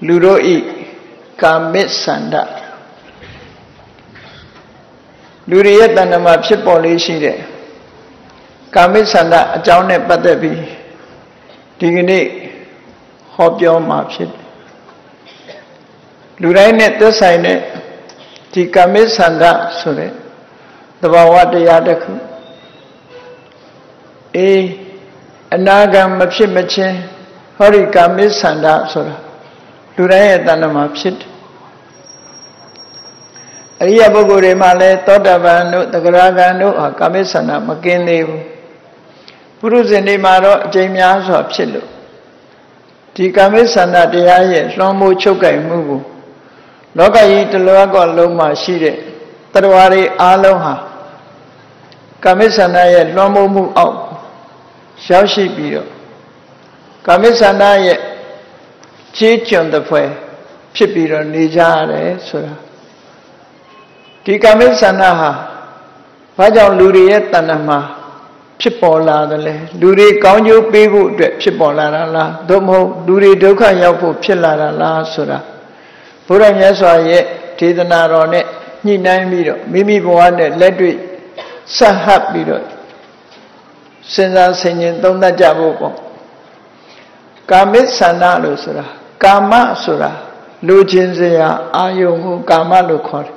လူတို့ဤကာမိဆန္ဒလူတွေရဲ့တဏ္ဍာမှာဖြစ်ပေါ်လေးရှိတဲ့ကာမိဆန္ဒအကြောင်းနဲ့ပတ်သက်ပြီးဒီကနေ့ဟောပြောမှာဖြစ်တယ်လူတိုင်းနဲ့သက်ဆိုင်တဲ့ဒီကာမိဆန္ဒဆိုတဲ့သဘာဝတရားတစ်ခုအနာဂတ်မဖြစ်မချင်းဟောဒီကာမိဆန္ဒဆိုတာလူတိုင်းရဲ့တဏ္ဍာမှာဖြစ်တယ်အရိယပုဂ္ဂိုလ်တွေမှာလည်းသောတာပန်တို့သဂရဂံတို့ဟာကာမိဆန္ဒမကင်းသေးဘူးပုရုဇဉ်တွေမှာတော့အကျဉ်းများစွာဖြစ်လို့ဒီကာမိဆန္ဒတရားရဲ့လွှမ်းမိုးချုပ်ကိုင်မှုကိုလောကကြီးတစ်လောကလုံးမှာရှိတဲ့တ attva တွေအားလုံးဟာကာမိဆန္ဒရဲ့လွှမ်းမိုးမှုအောက်ရောက်ရှိပြီးတော့ကာမိဆန္ဒရဲ့ခြေကျွံတဲ့ဖွဲ့ဖြစ်ပြီးတော့နေကြရတယ်ဆိုတာဒီကာမိဆန္ဒဟာဘာကြောင့်လူတွေရဲ့တဏ္ဍာမှာဖြစ်ပေါ်လာတယ်လဲလူတွေကောင်းကျိုးပေးဖို့အတွက်ဖြစ်ပေါ်လာတာလားသို့မဟုတ်လူတွေဒုက္ခရောက်ဖို့ဖြစ်လာတာလားဆိုတာဘုရားမြတ်စွာရဲ့ဒေသနာတော်နဲ့ညှိနှိုင်းပြီးတော့မိမိဘဝနဲ့လက်တွေ့ဆက်ဟပ်ပြီးတော့စဉ်းစားဆင်ခြင်သုံးသပ်ကြဖို့ပေါ့ကာမိဆန္ဒလို့ဆိုတာကာမဆိုတာလူချင်းစရာအာယုံကိုကာမလို့ခေါ်တယ်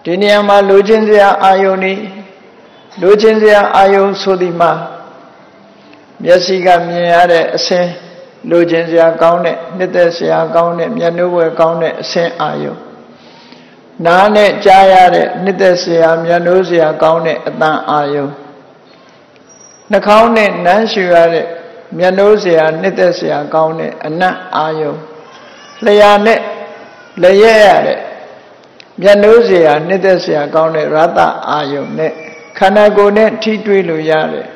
ဒီနေရာမှာလူချင်းစရာအာယုန်นี่လူချင်းစရာအာယုန်ဆိုဒီမှာမျက်စိကမြင်ရတဲ့အစင်းလူချင်းစရာကောင်းတဲ့နှစ်သက်စရာကောင်းတဲ့မျက်နှာဝဲကောင်းတဲ့အစင်းအာယုန်နားနဲ့ကြားရတဲ့နှစ်သက်စရာမျက်နှာစရာကောင်းတဲ့အသံအာယုန်နှာခေါင်းနဲ့နမ်းရှူရတဲ့မျက်နှာစရာနှစ်သက်စရာကောင်းတဲ့အနံ့အာယုန်လျှာနဲ့လည်းရရတဲ့မျက်နှာစရာနှစ်သက်စရာကောင်းတဲ့ရတ္တအာယုန်နဲ့ခန္ဓာကိုယ်နဲ့ထိတွေ့လို့ရတယ်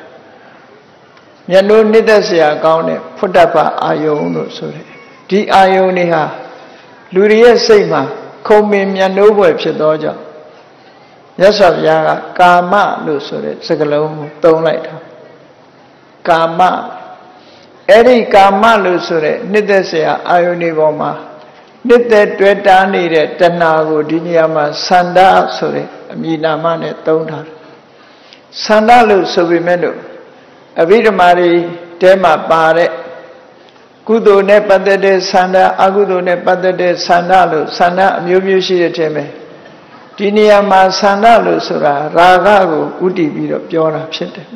မျက်နှာနှစ်သက်စရာကောင်းတဲ့ဖုတ္တပအာယုန်လို့ဆိုတယ်ဒီအာယုန်တွေဟာလူတွေရဲ့စိတ်မှာခုံမင်မျက်နှာဘွယ်ဖြစ်သောကြောင့်မြတ်စွာဘုရားကကာမလို့ဆိုတဲ့စကားလုံးကိုသုံးလိုက်တာကာမအဲ့ဒီကာမလို့ဆိုတဲ့နှစ်သက်စရာအာယုန်တွေပေါ်မှာနှစ်သက်တွေ့တာနေတဲ့တဏှာကိုဒီနေရာမှာဆန္ဒဆိုတဲ့အမည်နာမနဲ့သုံးထားတယ်ဆန္ဒလို့ဆိုပေမဲ့လို့အဘိဓမ္မာတွေတဲမှာပါတဲ့ကုသိုလ်နဲ့ပတ်သက်တဲ့ဆန္ဒအကုသိုလ်နဲ့ပတ်သက်တဲ့ဆန္ဒလို့ဆန္ဒအမျိုးမျိုးရှိတဲ့ထဲမှာဒီနေရာမှာဆန္ဒလို့ဆိုတာရာဂကိုဥတည်ပြီးတော့ပြောတာဖြစ်တယ်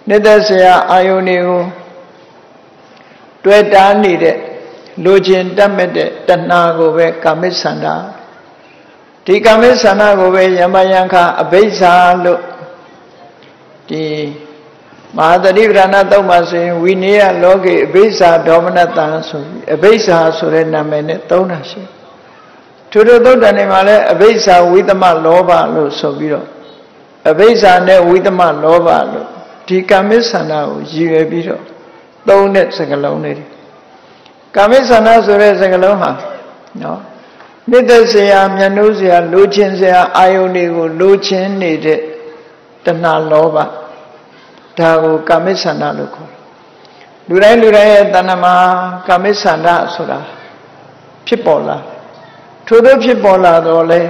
နှစ်သက်စရာအာယုန်တွေကိုတွေ့တာနေတဲ့လူချင်းတတ်မဲ့တဲ့တဏှာကိုပဲကာမိဆန္ဒဒီကာမိဆန္ဒကိုပဲယမယံခအဘိဇ္ဇာလို့ဒီမဟာသတိပဋ္ဌာန်သုတ်မှာဆိုရင်ဝိနည်းလောကေအဘိဇ္ဇာဒေါမနတံဆိုပြီးအဘိဇ္ဇာဆိုတဲ့နာမည်နဲ့သုံးတာရှိထို့သုတ်တန်တွေမှာလည်းအဘိဇ္ဇာဝိသမလောဘလို့ဆိုပြီးတော့အဘိဇ္ဇာနဲ့ဝိသမလောဘလို့ဒီကာမိဆန္ဒကိုရည်ရွယ်ပြီးတော့သုံးတဲ့စကားလုံးတွေကာမိဆန္ဒဆိုတဲ့စကားလုံးဟာနော်နှစ်သက်စရာမျက်နှာစရာလိုချင်စရာအာယုန်တွေကိုလိုချင်နေတဲ့တဏှာလောဘဒါကိုကာမိဆန္ဒလို့ခေါ်တယ်လူတိုင်းရဲ့တဏ္ဍာမှာကာမိဆန္ဒဆိုတာဖြစ်ပေါ်လာထို့သောဖြစ်ပေါ်လာတော့လေ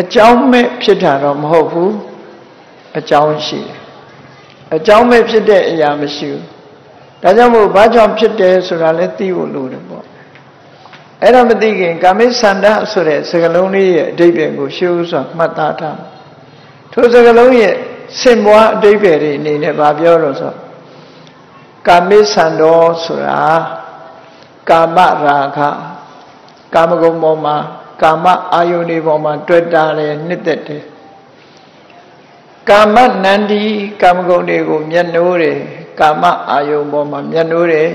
အကြောင်းမဲ့ဖြစ်တာတော့မဟုတ်ဘူးအကြောင်းရှိတယ်အကြောင်းမဲ့ဖြစ်တဲ့အရာမရှိဘူးဒါကြောင့်မို့ဘာကြောင့်ဖြစ်တယ်ဆိုတာလည်းသိဖို့လိုတယ်ပေါ့အဲ့ဒါမသိခင်ကာမိဆန္ဒဆိုတဲ့စကားလုံးလေးရဲ့အဓိပ္ပာယ်ကိုရှင်းဥစွာမှတ်သားထားထိုစကားလုံးရဲ့စင်ပွားအဓိပ္ပာယ်တွေအနေနဲ့ဗာပြောလို့ဆိုကာမိဆန္ဒောဆိုတာကာမရာဂကာမဂုဏ်ပေါ်မှာကာမအာယုန်တွေပေါ်မှာတွေ့တာတယ်နှစ်သက်တယ်ကာမနန္ဒီကာမဂုဏ်တွေကိုမျက်နှိုးတယ်ကာမအာယုန်ပေါ်မှာမျက်နှိုးတယ်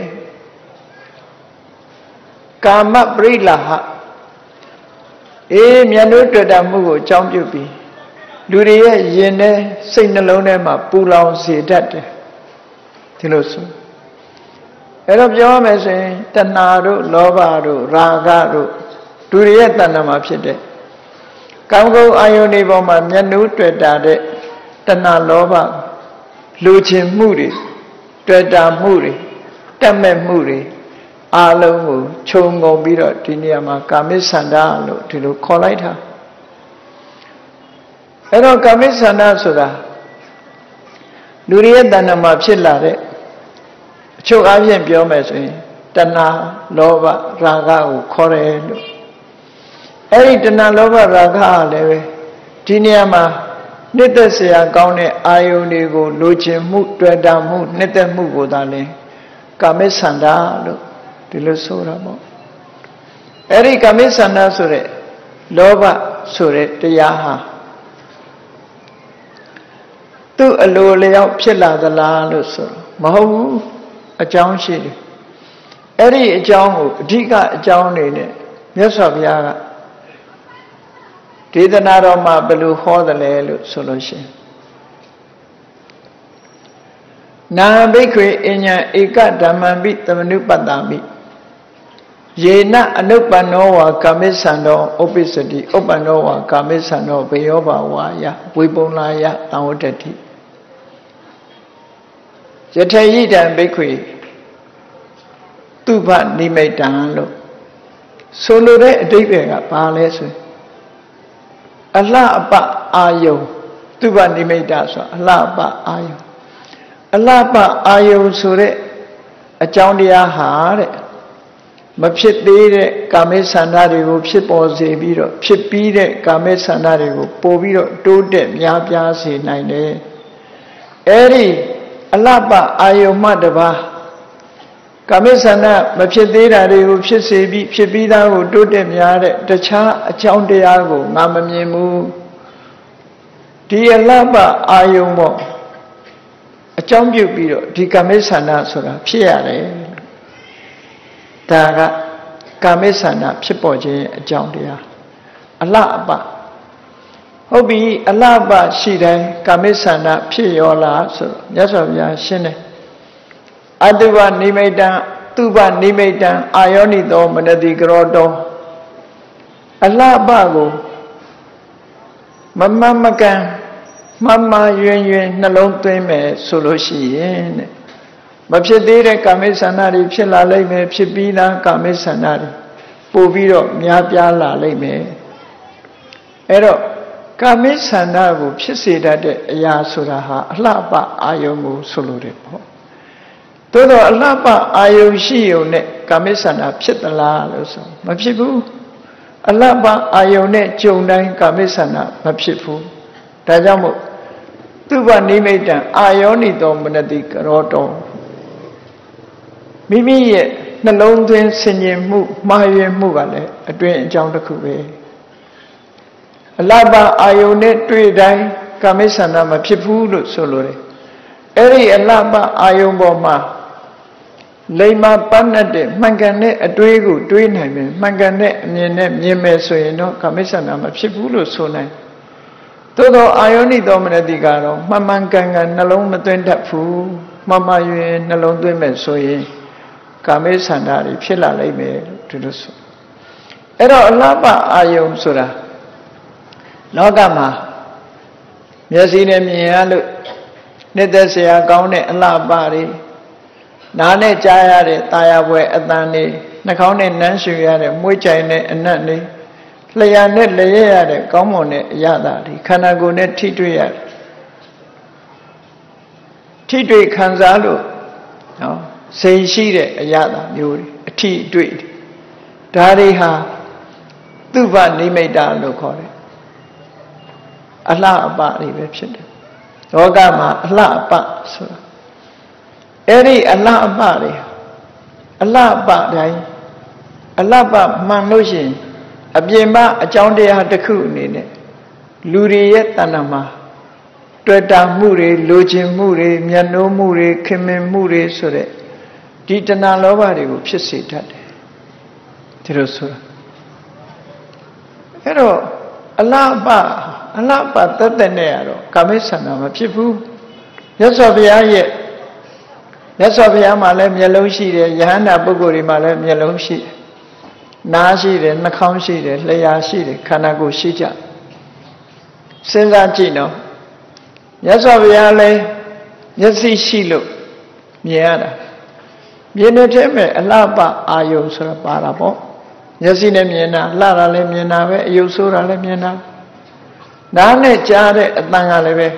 ကာမပရိလာဟမျက်နှိုးတွေ့တာမှုကိုအကြောင်းပြုပြီးလူတွေရဲ့ရင်ထဲစိတ်နှလုံးထဲမှာပူလောင်စေတတ်တယ်ဒီလိုဆိုအဲ့တော့ပြောရမယ်ဆိုရင်တဏှာတို့လောဘတို့ရာဂတို့လူတွေရဲ့တဏှာမှာဖြစ်တဲ့ကာမဂုဏ်အာယုန်တွေပေါ်မှာမျက်နှိုးတွေ့တာတဲ့တဏှာလောဘလူချင်းမှုတွေတွေ့တာမှုတွေတတ်မဲ့မှုတွေ အာလုံးကိုခြုံငုံပြီးတော့ဒီနေရာမှာကာမိဆန္ဒလို့ဒီလိုခေါ်လိုက်တာအဲ့တော့ကာမိဆန္ဒဆိုတာလူတွေရဲ့တဏ္ဍာမှာဖြစ်လာတဲ့အချုပ်အားဖြင့်ပြောမယ်ဆိုရင်တဏှာလောဘရာဂကိုခေါ်တယ်လို့အဲ့ဒီတဏှာလောဘရာဂကလည်းပဲဒီနေရာမှာနှစ်သက်စရာကောင်းတဲ့အာယုန်တွေကိုလိုချင်မှုတွေ့တာမှုနှစ်သက်မှုကိုသာလဲကာမိဆန္ဒလို့ဒီလိုဆိုတာပေါ့အဲ့ဒီကာမိဆန္ဒဆိုတဲ့လောဘဆိုတဲ့တရားဟာသူ့အလိုလျောက်ဖြစ်လာသလားလို့ဆိုမဟုတ်ဘူးအကြောင်းရှိတယ်အဲ့ဒီအကြောင်းကိုအဓိကအကြောင်းနေနဲ့မြတ်စွာဘုရားကဒေသနာတော်မှာဘယ်လိုဟောတယ်လဲလို့ဆိုလို့ရှိရင်နာဘိက္ခေအညာဧကဓမ္မံပိသမနုပတ္တာမိယေနအနုပ္ပန္နောဝါကာမိဆန္ဒောဥပ္ပစ္စတိဥပ္ပန္နောဝါကာမိဆန္ဒောဘေယောဘာဝါယဝိပုံလာယတံဝတ္တတိယထေယိတံဘိက္ခေသူဘနိမိတံလို့ဆိုလိုတဲ့အဓိပ္ပာယ်ကဘာလဲဆိုရင်အလှအပအာယုံသူဘနိမိတဆိုအလှအပအာယုံအလှပအာယုံဆိုတဲ့အကြောင်းတရားဟာတဲ့မဖြစ်သေးတဲ့ကာမိဆန္ဒတွေကိုဖြစ်ပေါ်စေပြီးတော့ဖြစ်ပြီးတဲ့ကာမိဆန္ဒတွေကိုပို့ပြီးတော့တိုးတက်များပြားစေနိုင်တယ်အဲ့ဒီအလှပအာယုံမှတပါးကာမိဆန္ဒမဖြစ်သေးတာတွေကိုဖြစ်စေပြီးဖြစ်ပြီးသားကိုတိုးတက်များတဲ့တခြားအကြောင်းတရားကိုငါမမြင်ဘူးဒီအလှပအာယုံပေါ့အကြောင်းပြုပြီးတော့ဒီကာမိဆန္ဒဆိုတာဖြစ်ရတယ်ဒါကကာမိဆန္ဒဖြစ်ပေါ်ခြင်းရဲ့အကြောင်းတရားအလှအပဟုတ်ပြီအလှအပရှိတိုင်းကာမိဆန္ဒဖြစ်ရောလားဆိုတော့မြတ်စွာဘုရားရှင်းတယ်အတုပနိမိတံသူပနိမိတံအာယောနိသောမနတိကရောတောအလှပကိုမမမကန်မမယွင်ယွင်နှလုံးသွင်းမယ်ဆိုလို့ရှိရင်တဲ့မဖြစ်သေးတဲ့ကာမိဆန္ဒတွေဖြစ်လာလိမ့်မယ်ဖြစ်ပြီးသားကာမိဆန္ဒတွေပို့ပြီးတော့များပြားလာလိမ့်မယ်အဲ့တော့ကာမိဆန္ဒကိုဖြစ်စေတတ်တဲ့အရာဆိုတာဟာအလှပအာယုံကိုဆိုလိုတယ်ပေါ့သို့တော့အလှပအာယုံရှိုံနဲ့ကာမိဆန္ဒဖြစ်သလားလို့ဆိုမဖြစ်ဘူးအလှပအာယုံနဲ့ကြုံတိုင်းကာမိဆန္ဒမဖြစ်ဘူးဒါကြောင့်မို့သူဘနိမိတံအာယောနိသောမနတိကရောတောမိမိရဲ့နှလုံးသွင်းဆင်ခြင်မှုမှားယွင်းမှုကလည်းအတွင်းအကြောင်းတစ်ခုပဲအလှပအာယုန်နဲ့တွေ့တိုင်းကာမိဆန္ဒမဖြစ်ဘူးလို့ဆိုလိုတယ်အဲ့ဒီအလှပအာယုန်ပေါ်မှာလိမ္မာပန်းတဲ့မှန်ကန်တဲ့အတွေးကိုတွေးနိုင်မယ်မှန်ကန်တဲ့အမြင်နဲ့မြင်မယ်ဆိုရင်တော့ကာမိဆန္ဒမဖြစ်ဘူးလို့ဆိုနိုင်သို့သောအာယောနိသောမနတိကတော့မှန်မှန်ကန်ကန်နှလုံးမသွင်းတတ်ဘူးမှန်မှန်ရင်နှလုံးသွင်းမယ်ဆိုရင်ကာမိဆန္ဒတွေဖြစ်လာလိမ့်မယ်ဒီလိုဆိုအဲ့တော့အလှပအာယုံဆိုတာလောကမှာမျက်စိနဲ့မြင်ရလို့နှစ်သက်စရာကောင်းတဲ့အလှပတွေနားနဲ့ကြားရတဲ့တာယာပွဲအသံတွေနှာခေါင်းနဲ့နမ်းရှူရတဲ့မွှေးကြိုင်တဲ့အနံ့တွေလျှာနဲ့လျက်ရတဲ့ကောင်းမွန်တဲ့အရာတွေခန္ဓာကိုယ်နဲ့ထိတွေ့ရတယ်ထိတွေ့ခံစားလို့နော်စိတ်ရှိတဲ့အရာမျိုးတွေအထိအတွေ့ဒါတွေဟာသူဘနိမိတလို့ခေါ်တယ်အလှအပတွေပဲဖြစ်တယ်လောကမှာအလှအပဆိုတာအဲ့ဒီအလှအပတွေအလှအပတိုင်းအလှပမှန်လို့ရှိရင်အပြင်မှာအကြောင်းတရားတစ်ခုအနေနဲ့လူတွေရဲ့တဏ္ဍာမှာတွေ့တာမှုတွေလိုချင်မှုတွေမျက်နှိုးမှုတွေခင်မင်မှုတွေဆိုတဲ့ဒီတဏှာလောဘတွေကိုဖြစ်စေတတ်တယ်ဒီလိုဆိုတာအဲ့တော့အလှပတတ်တဲ့နဲ့ကတော့ကာမိဆန္ဒမဖြစ်ဘူးမြတ်စွာဘုရားမှာလည်းမျက်လုံးရှိတယ်ယဟန္တာပုဂ္ဂိုလ်တွေမှာလည်းမျက်လုံးရှိတယ်နားရှိတယ်နှာခေါင်းရှိတယ်လျှာရှိတယ်ခန္ဓာကိုယ်ရှိကြစဉ်းစားကြည့်နော်မြတ်စွာဘုရားလည်းမျက်စိရှိလို့မြင်ရတာ မြင်တဲ့မဲ့အလှပအာယုံဆိုတာပါတာပေါ့မျက်စိနဲ့မြင်တာလှတာလည်းမြင်တာပဲအယုတ်ဆိုးတာလည်းမြင်တာနားနဲ့ကြားတဲ့အတန်ကလည်းပဲ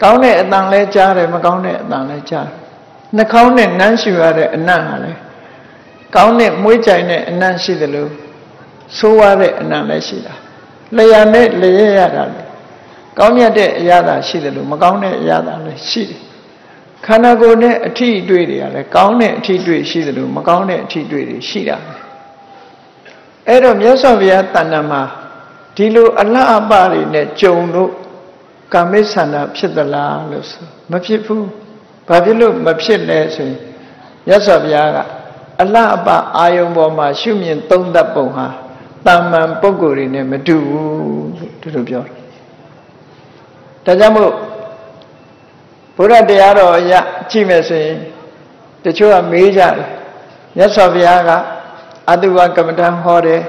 ကောင်းတဲ့အတန်လည်းကြားတယ်မကောင်းတဲ့အတန်လည်းကြားတယ်နှာခေါင်းနဲ့နမ်းရှူရတဲ့အနံ့ကလည်းကောင်းတဲ့မွေးကြိုင်တဲ့အနံ့ရှိတယ်လို့ဆိုးရတဲ့အနံ့လည်းရှိတာလျှာနဲ့လျှက်ရတာလေကောင်းမြတ်တဲ့အရာသာရှိတယ်လို့မကောင်းတဲ့အရာသာလည်းရှိတယ်ခန္ဓာကိုယ်နဲ့အထီးအတွေ့တွေကလည်းကောင်းတဲ့အထီးအတွေ့ရှိတယ်လို့မကောင်းတဲ့အထီးအတွေ့တွေရှိတာအဲ့တော့မြတ်စွာဘုရားတဏ္ဍာမှာဒီလိုအလှအပတွေနဲ့ကြုံလို့ကာမိဆန္ဒဖြစ်သလားလို့ဆိုမဖြစ်ဘူးဘာဖြစ်လို့မဖြစ်လဲဆိုရင်မြတ်စွာဘုရားကအလှအပအာယုံပေါ်မှာရှုမြင်သုံးသပ်ပုံဟာတာမန်ပုဂ္ဂိုလ်တွေနဲ့မတူဘူးလို့ဒီလိုပြောတယ်ဒါကြောင့်မို့ဘုရားတရားတော်အရကြည့်မယ်ဆိုရင်တချို့ကမေးကြတယ်မြတ်စွာဘုရားကအတုဝကမ္မဋ္ဌာန်းဟောတယ်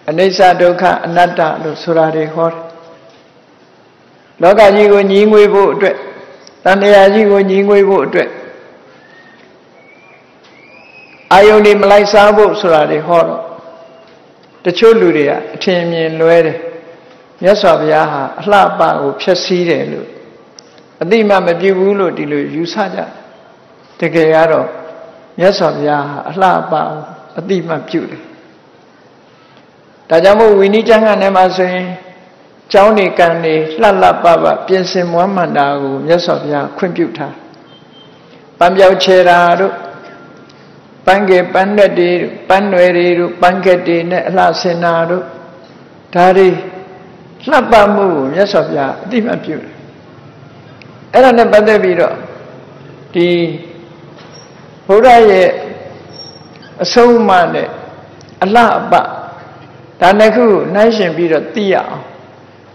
အနိစ္စဒုက္ခအနတ္တလို့ဆိုတာတွေဟောတယ်လောကကြီးကိုညီငွေဖို့အတွက်တဏှာကြီးကိုညီငွေဖို့အတွက်အာယုန်တွေမလိုက်စားဖို့ဆိုတာတွေဟောတော့တချို့လူတွေကအထင်မြင်လွဲတယ်မြတ်စွာဘုရားဟာအလှပကိုဖျက်ဆီးတယ်လို့အတိမမပြုဘူးလို့ဒီလိုယူဆကြတကယ်ကတော့မြတ်စွာဘုရားဟာအလှပကိုအတိမပြုတယ်ဒါကြောင့်မို့ဝိနည်းကျမ်းဂန်ထဲမှာဆိုရင်ကျောင်းနေကံနေလှလှပပပြင်ဆင်မွမ်းမံတာကိုမြတ်စွာဘုရားခွင့်ပြုထားပန်းပြောက်ချေတာတို့ပန်းကဲပန်းလက်တွေပန်းနွယ်တွေတို့ပန်းကက်တွေနဲ့အလှဆင်တာတို့ဒါတွေလှပမှုကိုမြတ်စွာဘုရားအတိမပြုတယ်အဲ့ဒါနဲ့ပတ်သက်ပြီးတော့ဒီဘုရားရဲ့အဆုံးအမနဲ့အလှအပဒါနှစ်ခုနှိုင်းယှဉ်ပြီးတော့သိရအောင်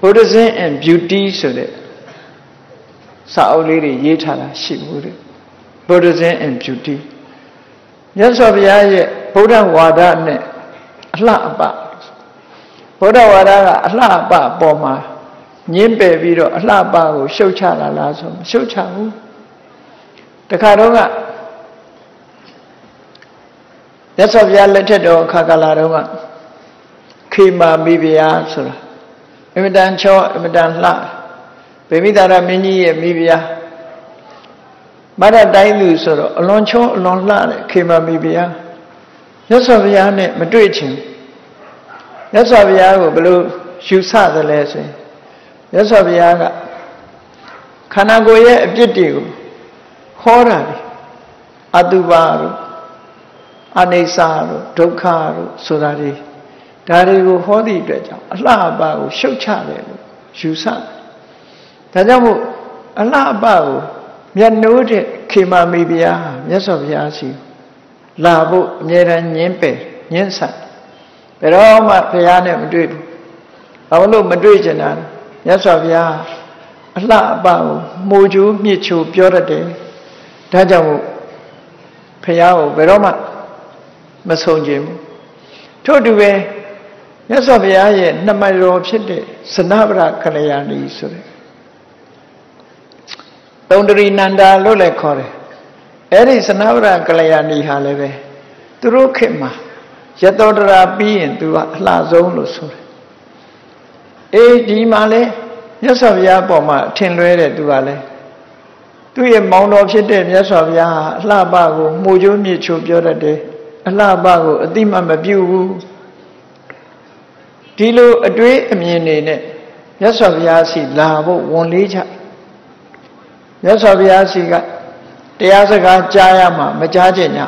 Buddhism and Beauty ဆိုတဲ့စာအုပ်လေးတွေရေးထားတာရှိဘူးတဲ့ Buddhism and Beauty မြတ်စွာဘုရားရဲ့ဗုဒ္ဓဝါဒနဲ့အလှအပဗုဒ္ဓဝါဒကအလှအပပေါ်မှာညှင်းပယ်ပြီးတော့အလှအပကိုရှုတ်ချလာလားဆိုမရှုတ်ချဘူးတခါတော့ကမြတ်စွာဘုရားလက်ထက်တော်အခါကာလတော့ကခေမာမိဖုရားဆိုတာအမတန်ချောအမတန်လှဗေမိသာရမင်းကြီးရဲ့မိဖုရားမရတိုင်းသူဆိုတော့အလွန်ချောအလွန်လှတဲ့ခေမာမိဖုရားမြတ်စွာဘုရားနဲ့မတွေ့ချင်မြတ်စွာဘုရားကိုဘယ်လိုယူဆသလဲဆိုရင်မြတ်စွာဘုရားကခန္ဓာကိုယ်ရဲ့အပြစ်တွေကိုဟောတာလေအတုပါတို့အနိစ္စတို့ဒုက္ခတို့ဆိုတာတွေဒါတွေကိုဟောသည့်အတွက်ကြောင့်အလှအပကိုရှုတ်ချတယ်လို့ယူဆတယ်ဒါကြောင့်မို့အလှအပကိုမျက်နှိုးတဲ့ခေမာမိဖုရားမြတ်စွာဘုရားရှိလာဖို့အမြဲတမ်းညင်းပယ်ညင်းဆန်ဘယ်တော့မှဘုရားနဲ့မတွေ့ဘူးဘာလို့မတွေ့ချင်တာမြတ်စွာဘုရားအလှအပကိုမှုကျူးမြစ်ချိုပြောတတ်တယ်ဒါကြောင့်မို့ဘုရားကိုဘယ်တော့မှမဆုံးခြင်းဘူးထို့တူပဲမြတ်စွာဘုရားရဲ့နှမတော်ဖြစ်တဲ့စနဗရကလျာဏီဆိုတဲ့တုံတရီနန္ဒာလို့လည်းခေါ်တယ်အဲ့ဒီစနဗရကလျာဏီဟာလည်းပဲသူတို့ခေတ်မှာယတောတရာပြီးရင်သူကအလှဆုံးလို့ဆိုတယ်အေးဒီမှာလဲမြတ်စွာဘုရားပေါ်မှာထင်လွဲတဲ့သူကလည်းသူ့ရဲ့မောင်တော်ဖြစ်တဲ့မြတ်စွာဘုရားအလှပကိုမှုကျိုးမြစ်ချိုပြောတတ်တယ်အလှပကိုအတိမမပြုဘူးဒီလိုအတွေးအမြင်တွေနဲ့မြတ်စွာဘုရားရှိလာဖို့ဝန်လေးချမြတ်စွာဘုရားရှိကတရားစကားကြားရမှာမကြားကြညာ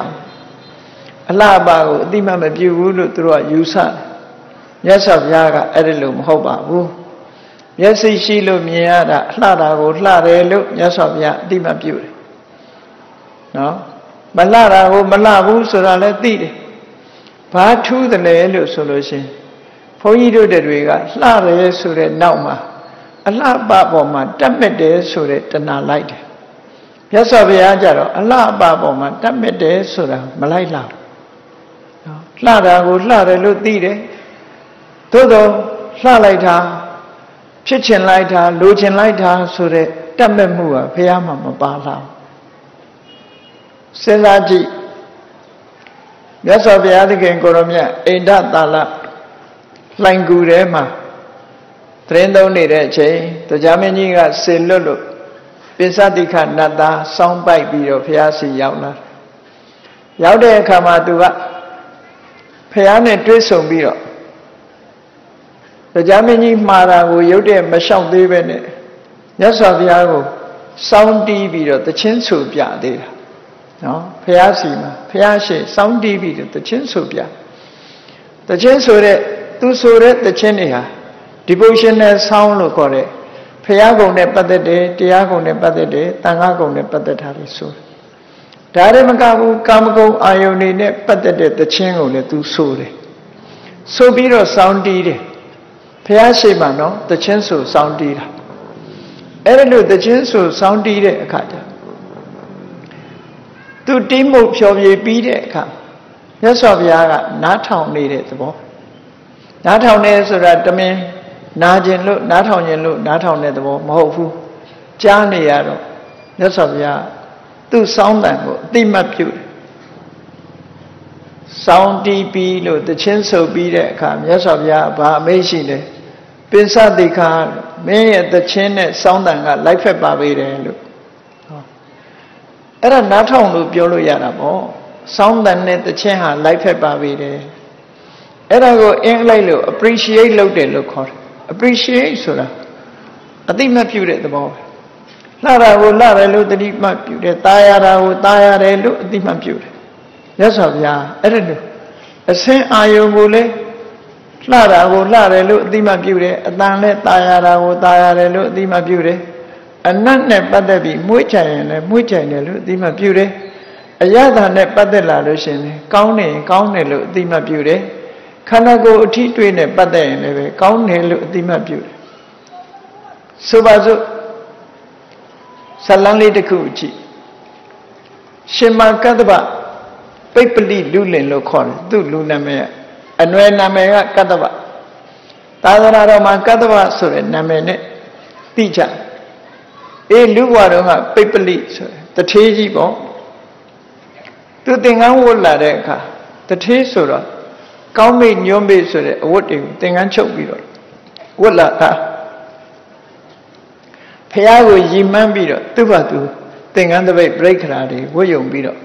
အလှပကိုအတိမမပြုဘူးလို့သူတို့ကယူဆတယ်မြတ်စွာဘုရားကအဲ့ဒီလိုမဟုတ်ပါဘူးမျက်စိရှိလို့မြင်ရတာလှတာကိုလှတယ်လို့မြတ်စွာဘုရားအတိမပြုတယ်နော်မလှတာကိုမလှဘူးဆိုတာလည်းသိတယ်ဘာထူးတယ်လဲလို့ဆိုလို့ရှိရင်ဘုန်းကြီးတို့တွေကလှတယ်ဆိုတဲ့နောက်မှာအလှပပေါ်မှာတက်မဲ့တယ်ဆိုတဲ့တဏှာလိုက်တယ်မြတ်စွာဘုရားကြတော့အလှပပေါ်မှာတက်မဲ့တယ်ဆိုတာမလိုက်လာဘူးနော်လှတာကိုလှတယ်လို့သိတယ်သို့တော့လှလိုက်တာဖြစ်ချင်လိုက်တာလိုချင်လိုက်တာဆိုတဲ့တက်မဲ့မှုကဘုရားမှာမပါလာဘူးစဉ်းစားကြည့် မြတ်စွာဘုရားသခင်ကိုရောမြတ်အိန္ဒသာလလှိုင်ကူထဲမှာသတင်းသုံးနေတဲ့အချိန်တရားမင်းကြီးကဆေလွတ်လို့ပိစတိခနတ်သားစောင်းပိုက်ပြီးတော့ဘုရားစီရောက်လာရောက်တဲ့အခါမှာသူကဘုရားနဲ့တွေ့ဆုံပြီးတော့တရားမင်းကြီးမှားတာကိုရုပ်တဲ့မလျှောက်သေးပဲနဲ့မြတ်စွာဘုရားကိုစောင်းတီးပြီးတော့တခြင်းဆိုပြသေးတာနော်ဘုရားစီမှာဘုရားရှိစောင်းတီးပြီးတော့တခြင်းဆိုပြတခြင်းဆိုတဲ့သူဆိုတဲ့တခြင်းတွေဟာ devotional sound လို့ခေါ်တဲ့ဘုရားကုံနဲ့ပတ်သက်တယ်တရားကုံနဲ့ပတ်သက်တယ်သံဃာကုံနဲ့ပတ်သက်တာတွေဆိုဒါလည်းမကဘူးကာမဂုဏ်အာယုန်တွေနဲ့ပတ်သက်တဲ့တခြင်းကိုလည်းသူဆိုတယ်ဆိုပြီးတော့စောင်းတီးတယ်ဘုရားရှိမှနော်တခြင်းဆိုစောင်းတီးတာအဲ့ဒါလို့တခြင်းဆိုစောင်းတီးတဲ့အခါကျသူတီးမှုဖြောပြပြီးတဲ့အခါမြတ်စွာဘုရားကနားထောင်နေတဲ့သဘောနားထောင်နေဆိုတာတမင်နာကျင်လို့နားထောင်ခြင်းလို့နားထောင်တဲ့သဘောမဟုတ်ဘူးကြားနေရတော့မြတ်စွာဘုရားသူ့စောင်းတန်ကိုအတိမတ်ပြုတယ်စောင်းတီးပြီးလို့တခြင်းဆိုပြီးတဲ့အခါမြတ်စွာဘုရားဘာအမိန့်ရှိလဲပိစတိခာမင်းရဲ့တခြင်းနဲ့စောင်းတန်ကလိုက်ဖက်ပါပေတယ်လို့အဲ့ဒါနားထောင်လို့ပြောလို့ရတာပေါ့စောင်းတန်နဲ့တခြင်းဟာလိုက်ဖက်ပါပေတယ်အဲ့ဒါကိုအင်္ဂလိပ်လို့ appreciate လုပ်တယ်လို့ခေါ်တယ် appreciate ဆိုတာအတိမတ်ပြုတဲ့သဘောပဲလှတာကိုလှတယ်လို့တတိမတ်ပြုတယ်တာယာတာကိုတာယာတယ်လို့အတိမတ်ပြုတယ်မြတ်စွာဘုရားအဲ့ဒါလို့အစင်းအာယုံကိုလည်းလှတာကိုလှတယ်လို့အတိမတ်ပြုတယ်အတန်လည်းတာယာတာကိုတာယာတယ်လို့အတိမတ်ပြုတယ်အနတ်နဲ့ပတ်သက်ပြီးမွေးချင်ရင်လည်းမွေးချင်တယ်လို့အတိမတ်ပြုတယ်အယတနဲ့ပတ်သက်လာလို့ရှင်လည်းကောင်းနေရင်ကောင်းတယ်လို့အတိမတ်ပြုတယ်ခန္ဓာကိုယ်အထီးတွေးနဲ့ပတ်သက်ရင်လည်းပဲကောင်းတယ်လို့အတိမတ်ပြုတယ်ဆိုပါစို့ဇလန်းလေးတစ်ခုကြည့်ရှင်မကတ္တဗပိပ္ပလိလူလင်လို့ခေါ်တယ်သူ့လူနာမည်အနွယ်နာမည်ကကတ္တဗသာသနာတော်မှာကတ္တဗဆိုတဲ့နာမည်နဲ့သိကြလူဘွားတော်ကပိပ္ပလိဆိုတယ်တထေးကြီးပေါ့သူသင်္ကန်းဝတ်လာတဲ့အခါတထေးဆိုတော့ကောင်းမိတ်ညွှန်းမိတ်ဆိုတဲ့အဝတ်တွေကိုသင်္ကန်းချုပ်ပြီးတော့ဝတ်လာတာဖះကိုရည်မှန်းပြီးတော့သူ့ဘာသူသင်္ကန်းတပိတ်ပြိခရာတွေဝတ်ယုံပြီးတော့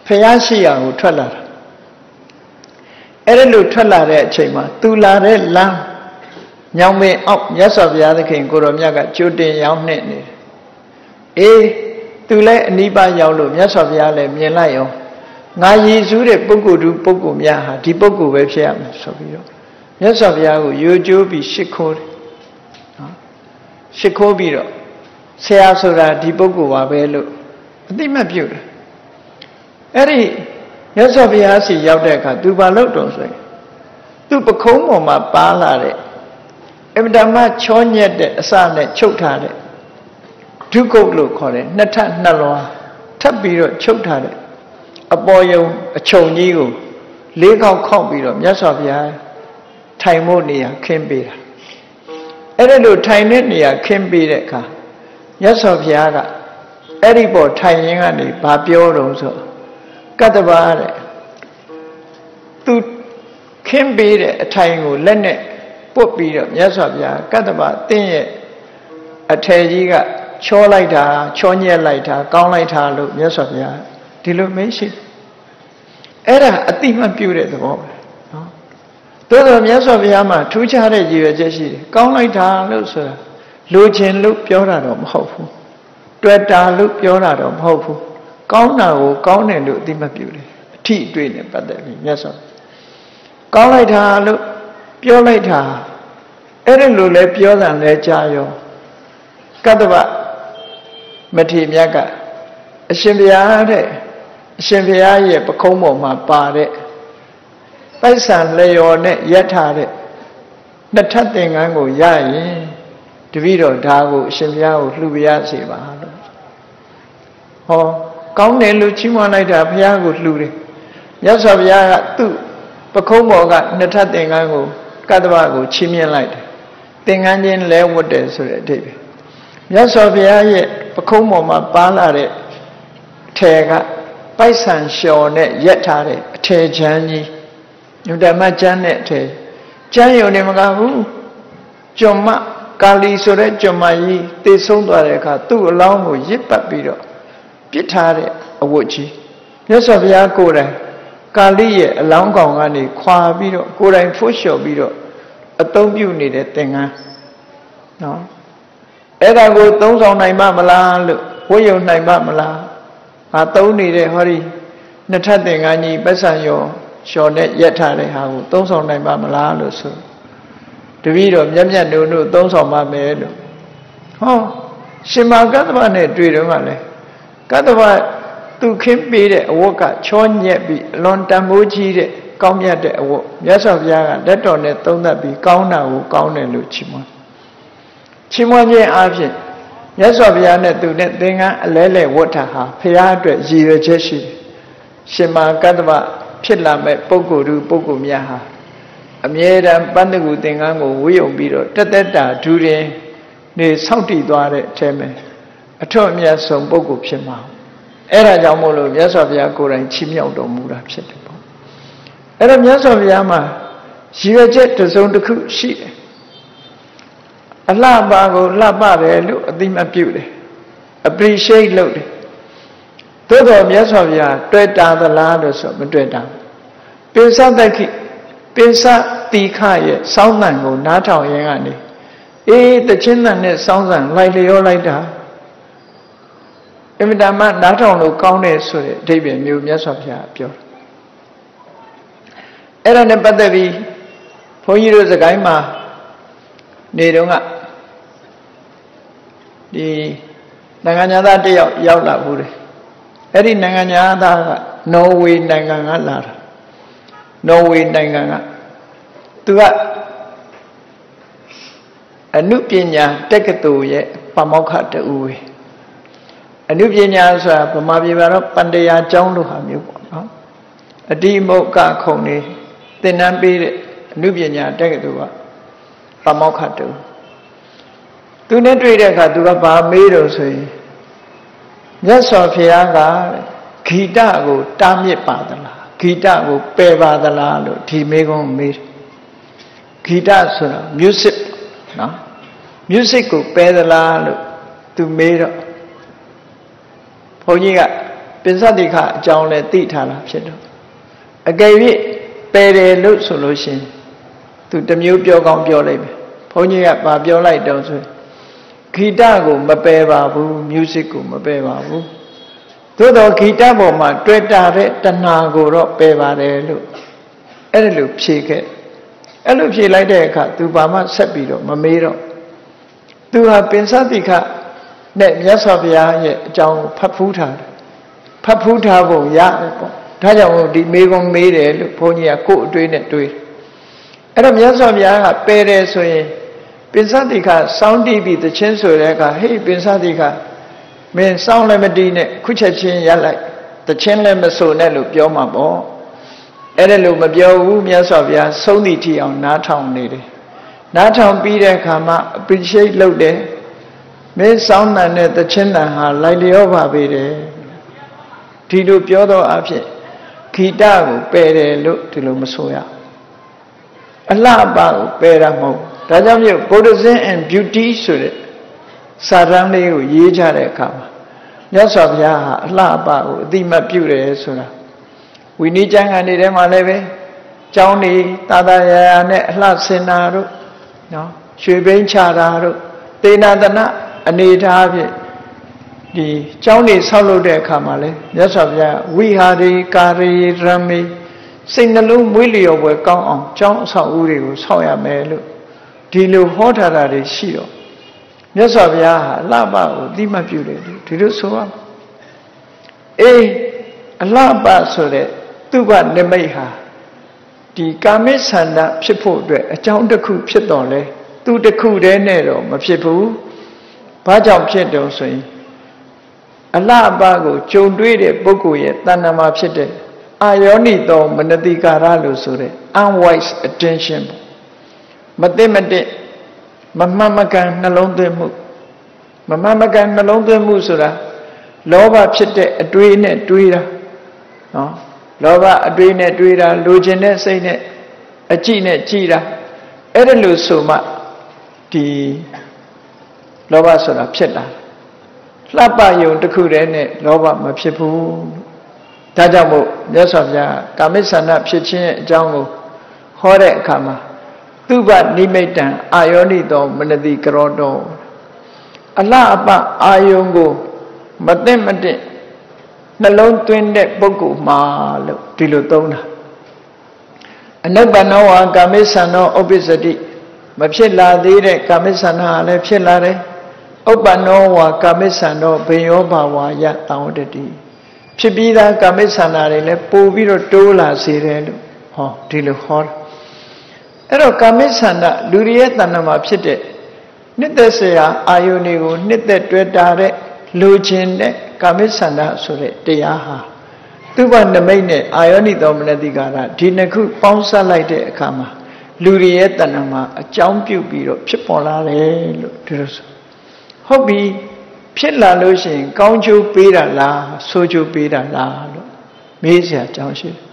ဖះရှိရာကိုထွက်လာတာအဲ့ဒါလို့ထွက်လာတဲ့အချိန်မှာသူလာတဲ့လမ်းညောင်ပင်အောက်မြတ်စွာဘုရားသခင်ကိုရောမြတ်ကကြိုတင်ရောက်နေတယ်သူလည်းအနိဗ္ဗာန်ရောက်လို့မြတ်စွာဘုရားလည်းမြင်လိုက်ရောငါရည်စူးတဲ့ပုဂ္ဂိုလ်သူပုဂ္ဂိုလ်များဟာဒီပုဂ္ဂိုလ်ပဲဖြစ်ရမယ်ဆိုပြီးတော့မြတ်စွာဘုရားကိုယိုကျိုးပြီးရှ िख ိုးတယ်နော်ရှ िख ိုးပြီးတော့ဆရာဆိုတာဒီပုဂ္ဂိုလ်ပါပဲလို့အသိမှတ်ပြုတယ်အဲ့ဒီမြတ်စွာဘုရားစီရောက်တဲ့အခါသူဘာလုပ်တော့ဆိုရင်သူပခုံးပေါ်မှာပါလာတဲ့အမတမချောညက်တဲ့အစနဲ့ချုပ်ထားတဲ့ဒုက္ခလို့ခေါ်တယ်နှစ်ထပ်နှစ်လွှာထပ်ပြီးတော့ချုပ်ထားတဲ့အပေါ်ယုံအချုံကြီးကိုလေးခေါက်ခောက်ပြီးတော့မြတ်စွာဘုရားထိုင်ဖို့နေရာခင်းပေးတာအဲ့ဒါလို့ထိုင်တဲ့နေရာခင်းပေးတဲ့အခါမြတ်စွာဘုရားကအဲ့ဒီပေါ်ထိုင်ရင်းကနေဘာပြောတော့ဆိုကတ္တဗတဲ့သူခင်းပေးတဲ့အထိုင်ကိုလက်နဲ့ပုတ်ပြီးတော့မြတ်စွာဘုရားကတ္တဗသင်ရဲ့အထယ်ကြီးကချောလိုက်တာချောညက်လိုက်တာကောင်းလိုက်တာလို့မြတ်စွာဘုရားဒီလိုမရှိအဲ့ဒါအတိမတ်ပြုတဲ့သဘောပဲနော်သို့တော်မြတ်စွာဘုရားမှာထူးခြားတဲ့ရည်ရွယ်ချက်ရှိတယ်ကောင်းလိုက်တာလို့ဆိုတာလိုချင်လို့ပြောတာတော့မဟုတ်ဘူးတွေ့တာလို့ပြောတာတော့မဟုတ်ဘူးကောင်းတာကိုကောင်းတယ်လို့အတိမတ်ပြုတယ်အထီးအတွေ့နဲ့ပတ်သက်ပြီးမြတ်စွာကောင်းလိုက်တာလို့ပြောလိုက်တာအဲ့ဒါလိုလဲပြောတာလဲကြားရောကတ္တဗမထေရမြတ်ကအရှင်ဘုရားတဲ့အရှင်ဘုရားရဲ့ပခုံးပေါ်မှာပါတဲ့ပိုက်ဆံလျော်နဲ့ရက်ထားတဲ့နှစ်ထပ်သင်္ကန်းကိုရရင်တပည့်တော်ဒါကိုအရှင်ဘုရားကိုလှူပြရစေပါလို့ဟောကောင်းတယ်လို့ချီးမွမ်းလိုက်တာဘုရားကိုလှူတယ်မြတ်စွာဘုရားကသူ့ပခုံးပေါ်ကနှစ်ထပ်သင်္ကန်းကိုကတ္တဗကိုချီးမြှင့်လိုက်တယ်သင်္ကန်းချင်းလဲဝတ်တယ်ဆိုတဲ့အဓိပ္ပာယ်မြတ်စွာဘုရားရဲ့ပခုံးပေါ်မှာပါလာတဲ့ထဲက ပိုက်ဆံလျှော်နဲ့ရက်ထားတဲ့အထည်ချမ်းကြီးညဓမ္မချမ်းနဲ့အထည်ချမ်းရုံနဲ့မကဘူးကျွမ်မကာလီဆိုတဲ့ကျွမ်မကြီးတည်ဆုံးသွားတဲ့အခါသူ့အလောင်းကိုရစ်ပတ်ပြီးတော့ပြစ်ထားတဲ့အဝတ်ကြီးမြတ်စွာဘုရားကိုယ်တိုင်ကာလိရဲ့အလောင်းကောင်ကနေခွာပြီးတော့ကိုယ်တိုင်ဖွလျှော်ပြီးတော့အသုံးပြုနေတဲ့သင်္ကန်းနော်အဲ့ဒါကိုသုံးဆောင်နိုင်မလားလို့ဝတ်ယုံနိုင်မလားငါသုံးနေတဲ့ဟောဒီနှစ်ထပ်သင်္ကန်းကြီးပက်ဆံရောလျှော်နဲ့ရက်ထားတဲ့ဟာကိုသုံးဆောင်နိုင်မလားလို့ဆိုတပည့်တော်မြတ်မြတ်တို့သုံးဆောင်ပါမယ်လို့ဟောရှင်မာကတ္တဗနဲ့တွေ့တော့မှလဲကတ္တဗသူခင်းပေးတဲ့အဝတ်ကချောညက်ပြီးအလွန်တန်ဖိုးကြီးတဲ့ကောင်းမြတ်တဲ့အဝတ်မြတ်စွာဘုရားကလက်တော်နဲ့သုံးသပ်ပြီးကောင်းတာကိုကောင်းတယ်လို့ချီးမွမ်းခြင်းအပြင်မြတ်စွာဘုရားနဲ့သူနဲ့သင်္ကန်းအလဲလဲဝတ်တာဟာဘုရားအတွက်ရည်ရွယ်ချက်ရှိတယ်ရှင်မာကတ္တဗဖြစ်လာမဲ့ပုဂ္ဂိုလ်သူပုဂ္ဂိုလ်များဟာအမြဲတမ်းပန်းတကူသင်္ကန်းကိုဝေယုံပြီးတော့တက်တက်တာဒူရင်နေဆောက်တည်သွားတဲ့အထဲမှာအထွတ်အမြတ်ဆုံးပုဂ္ဂိုလ်ဖြစ်မှာအဲ့ဒါကြောင့်မို့လို့မြတ်စွာဘုရားကိုယ်တိုင်ချီးမြှောက်တော်မူတာဖြစ်တယ်ပေါ့အဲ့တော့မြတ်စွာဘုရားမှာရည်ရွယ်ချက်တစ်စုံတစ်ခုရှိတယ်အလှပါကိုလှပတယ်လို့အသိမှတ်ပြုတယ် appreciate လုပ်တယ်သို့တော်မြတ်စွာဘုရားတွေ့တာသလားလို့ဆိုမတွေ့တာပိစသခိပိစတိခရဲ့စောင်းတန်ကိုနားထောင်ရင်းကနေတချင်းတန်နဲ့စောင်းတန်လိုက်လျောလိုက်တာအမြဲတမ်းနားထောင်လို့ကောင်းတယ်ဆိုတဲ့အဓိပ္ပာယ်မျိုးမြတ်စွာဘုရားပြောတယ်အဲ့ဒါနဲ့ပတ်သက်ပြီးဘုန်းကြီးတို့စကိုင်းမှာနေတော့ကဒီနိုင်ငံသားတယောက်ရောက်လာဘူးတယ်အဲ့ဒီနိုင်ငံသားကနော်ဝေနိုင်ငံကလာတာနော်ဝေနိုင်ငံကသူကအနုပညာတက္ကသိုလ်ရဲ့ပါမောက္ခတူဝေအနုပညာဆိုတာဗမာပြည်မှာတော့ပန္တရာကျောင်းလို့ဟာမျိုးပေါ့နော်အတိမုတ်ကခုံနေသင်တန်းပေးတဲ့အနုပညာတက္ကသိုလ်ကပါမောက္ခတူသူနဲ့တွေ့တဲ့အခါသူကဘာမေးတော့ဆိုရင်မြတ်စွာဘုရားကဂီတကိုတားမြစ်ပါသလားဂီတကိုပယ်ပါသလားလို့ဒီမေးခွန်းမေးဂီတဆိုတာ music နော် music ကိုပယ်သလားလို့သူမေးတော့ဘုန်းကြီးကပိစတိခအကြောင်းလဲသိထားတာဖြစ်တော့အကယ်၍ပယ်တယ်လို့ဆိုလို့ရှိရင်သူတစ်မျိုးပြောကောင်းပြောလိုက်မယ်ဘုန်းကြီးကဗာပြောလိုက်တော့ဆိုဂီတကိုမပယ်ပါဘူး music ကိုမပယ်ပါဘူးသို့တော့ဂီတပေါ်မှာတွေ့တာတဲ့တဏှာကိုတော့ပယ်ပါတယ်လို့အဲ့ဒါလို့ဖြေခဲ့အဲ့လိုဖြေလိုက်တဲ့အခါသူဘာမှဆက်ပြီးတော့မမေးတော့သူဟာပိစတိခနဲ့မြတ်စွာဘုရားရဲ့အကြောင်းဖတ်ဖူးထားတယ်ဖတ်ဖူးထားဖို့ရတယ်ပေါ့ဒါကြောင့်ဒီမေကွန်မေးတယ်လို့ဘုန်းကြီးကကိုယ်အတွေ့နဲ့တွေ့အဲ့တော့မြတ်စွာဘုရားကပယ်တယ်ဆိုရင်ပိစတိခစောင်းတီးပြီးတခြင်းဆိုတဲ့အခါဟေးပိစတိခမင်းစောင်းလည်းမတီးနဲ့ခုချက်ချင်းရပ်လိုက်တခြင်းလည်းမဆိုနဲ့လို့ပြောမှာပေါ့အဲ့ဒါလို့မပြောဘူးမြတ်စွာဘုရားဆုံးသည့်ထိအောင်နားထောင်နေတယ်နားထောင်ပြီးတဲ့အခါမှာ appreciate လုပ်တယ်မင်းစောင်းတန်နဲ့တခြင်းတန်ဟာလိုက်လျောပါပေတယ်ဒီလိုပြောတော့အဖြစ်ဂီတကိုပယ်တယ်လို့ဒီလိုမဆိုရအလှပကိုပယ်တာမဟုတ်ဒါကြောင့်မြို့ Buddhism and Beauty ဆိုတဲ့စာတမ်းလေးကိုရေးကြတဲ့အခါမှာမြတ်စွာဘုရားဟာအလှပကိုအတိမတ်ပြုတယ်ဆိုတာဝိနည်းကျမ်းဂန်တွေထဲမှာလည်းပဲကျောင်းနေသာသာယာယာနဲ့အလှဆင်တာတို့နော်ရွှေဘိန်းချတာတို့သေနာတနာအနေထားဖြင့်ဒီကျောင်းနေဆောက်လုပ်တဲ့အခါမှာလဲမြတ်စွာဘုရားဝိဟာရီကာရီရမေစိတ်နှလုံးမွေးလျော်ပွဲကောင်းအောင်ကျောင်းအဆောက်အဦတွေကိုဆောက်ရမယ်လို့ဒီလိုဟောထားတာတွေရှိတော့မြတ်စွာဘုရားဟာအလှပကိုအတိမတ်ပြုတယ်ဒီလိုဆိုရအလှပဆိုတဲ့သူကနိမိတ်ဟာဒီကာမိဆန္ဒဖြစ်ဖို့အတွက်အကြောင်းတစ်ခုဖြစ်တော်လဲသူတစ်ခုတည်းနဲ့တော့မဖြစ်ဘူးဘာကြောင့်ဖြစ်တော့ဆိုရင်အလှပကိုကြုံတွေ့တဲ့ပုဂ္ဂိုလ်ရဲ့တဏ္ဍာမှာဖြစ်တဲ့အာယောနိသောမနတိကာရလို့ဆိုတဲ့ unwise attention မသိမတဲ့မမှန်မကန်နှလုံးသွင်းမှုမမှန်မကန်နှလုံးသွင်းမှုဆိုတာလောဘဖြစ်တဲ့အတွေးနဲ့တွေးတာ နော်လောဘအတွေးနဲ့တွေးတာလိုချင်တဲ့စိတ်နဲ့အကြည့်နဲ့ကြည့်တာအဲ့ဒါလို့ဆိုမှဒီလောဘဆိုတာဖြစ်လာလှပယုံတစ်ခုတည်းနဲ့လောဘမဖြစ်ဘူးဒါကြောင့်မို့မြတ်စွာဘုရားကာမိဆန္ဒဖြစ်ခြင်းအကြောင်းကိုဟောတဲ့အခါမှာသူပနိမိတ်တံအာယောနိတောမနတိကရောတောအလှအပအာယုံကိုမသိမတဲ့နှလုံးသွင်းတဲ့ပုဂ္ဂိုလ်မှာလို့ဒီလိုသုံးတာအနုပ္ပန္နောဝါကာမိဆန္ဒောဥပ္ပစ္စတိမဖြစ်လာသေးတဲ့ကာမိဆန္ဒဟာလည်းဖြစ်လာတယ်ဥပ္ပန္နောဝါကာမိဆန္ဒောဘေယောဘာဝါယတံဝတ္တိဖြစ်ပြီးသားကာမိဆန္ဒတွေလည်းပို့ပြီးတော့တိုးလာစေတယ်လို့ဟောဒီလိုဟောတာအဲ့တော့ကာမိဆန္ဒလူတွေရဲ့တဏ္ဍာမှာဖြစ်တဲ့နှစ်သက်စရာအာယုန်တွေကိုနှစ်သက်တွေ့တာတဲ့လိုချင်တဲ့ကာမိဆန္ဒဆိုတဲ့တရားဟာသူ့ဘနမိတ်နဲ့အာယောနိသောမနတိကာရဒီနှစ်ခုပေါင်းစပ်လိုက်တဲ့အခါမှာလူတွေရဲ့တဏ္ဍာမှာအကြောင်းပြုပြီးတော့ဖြစ်ပေါ်လာတယ်လို့ဒီလိုဆိုဟုတ်ပြီဖြစ်လာလို့ရှိရင်ကောင်းကျိုးပေးတာလားဆိုးကျိုးပေးတာလားလို့မေးစရာအကြောင်းရှိတယ်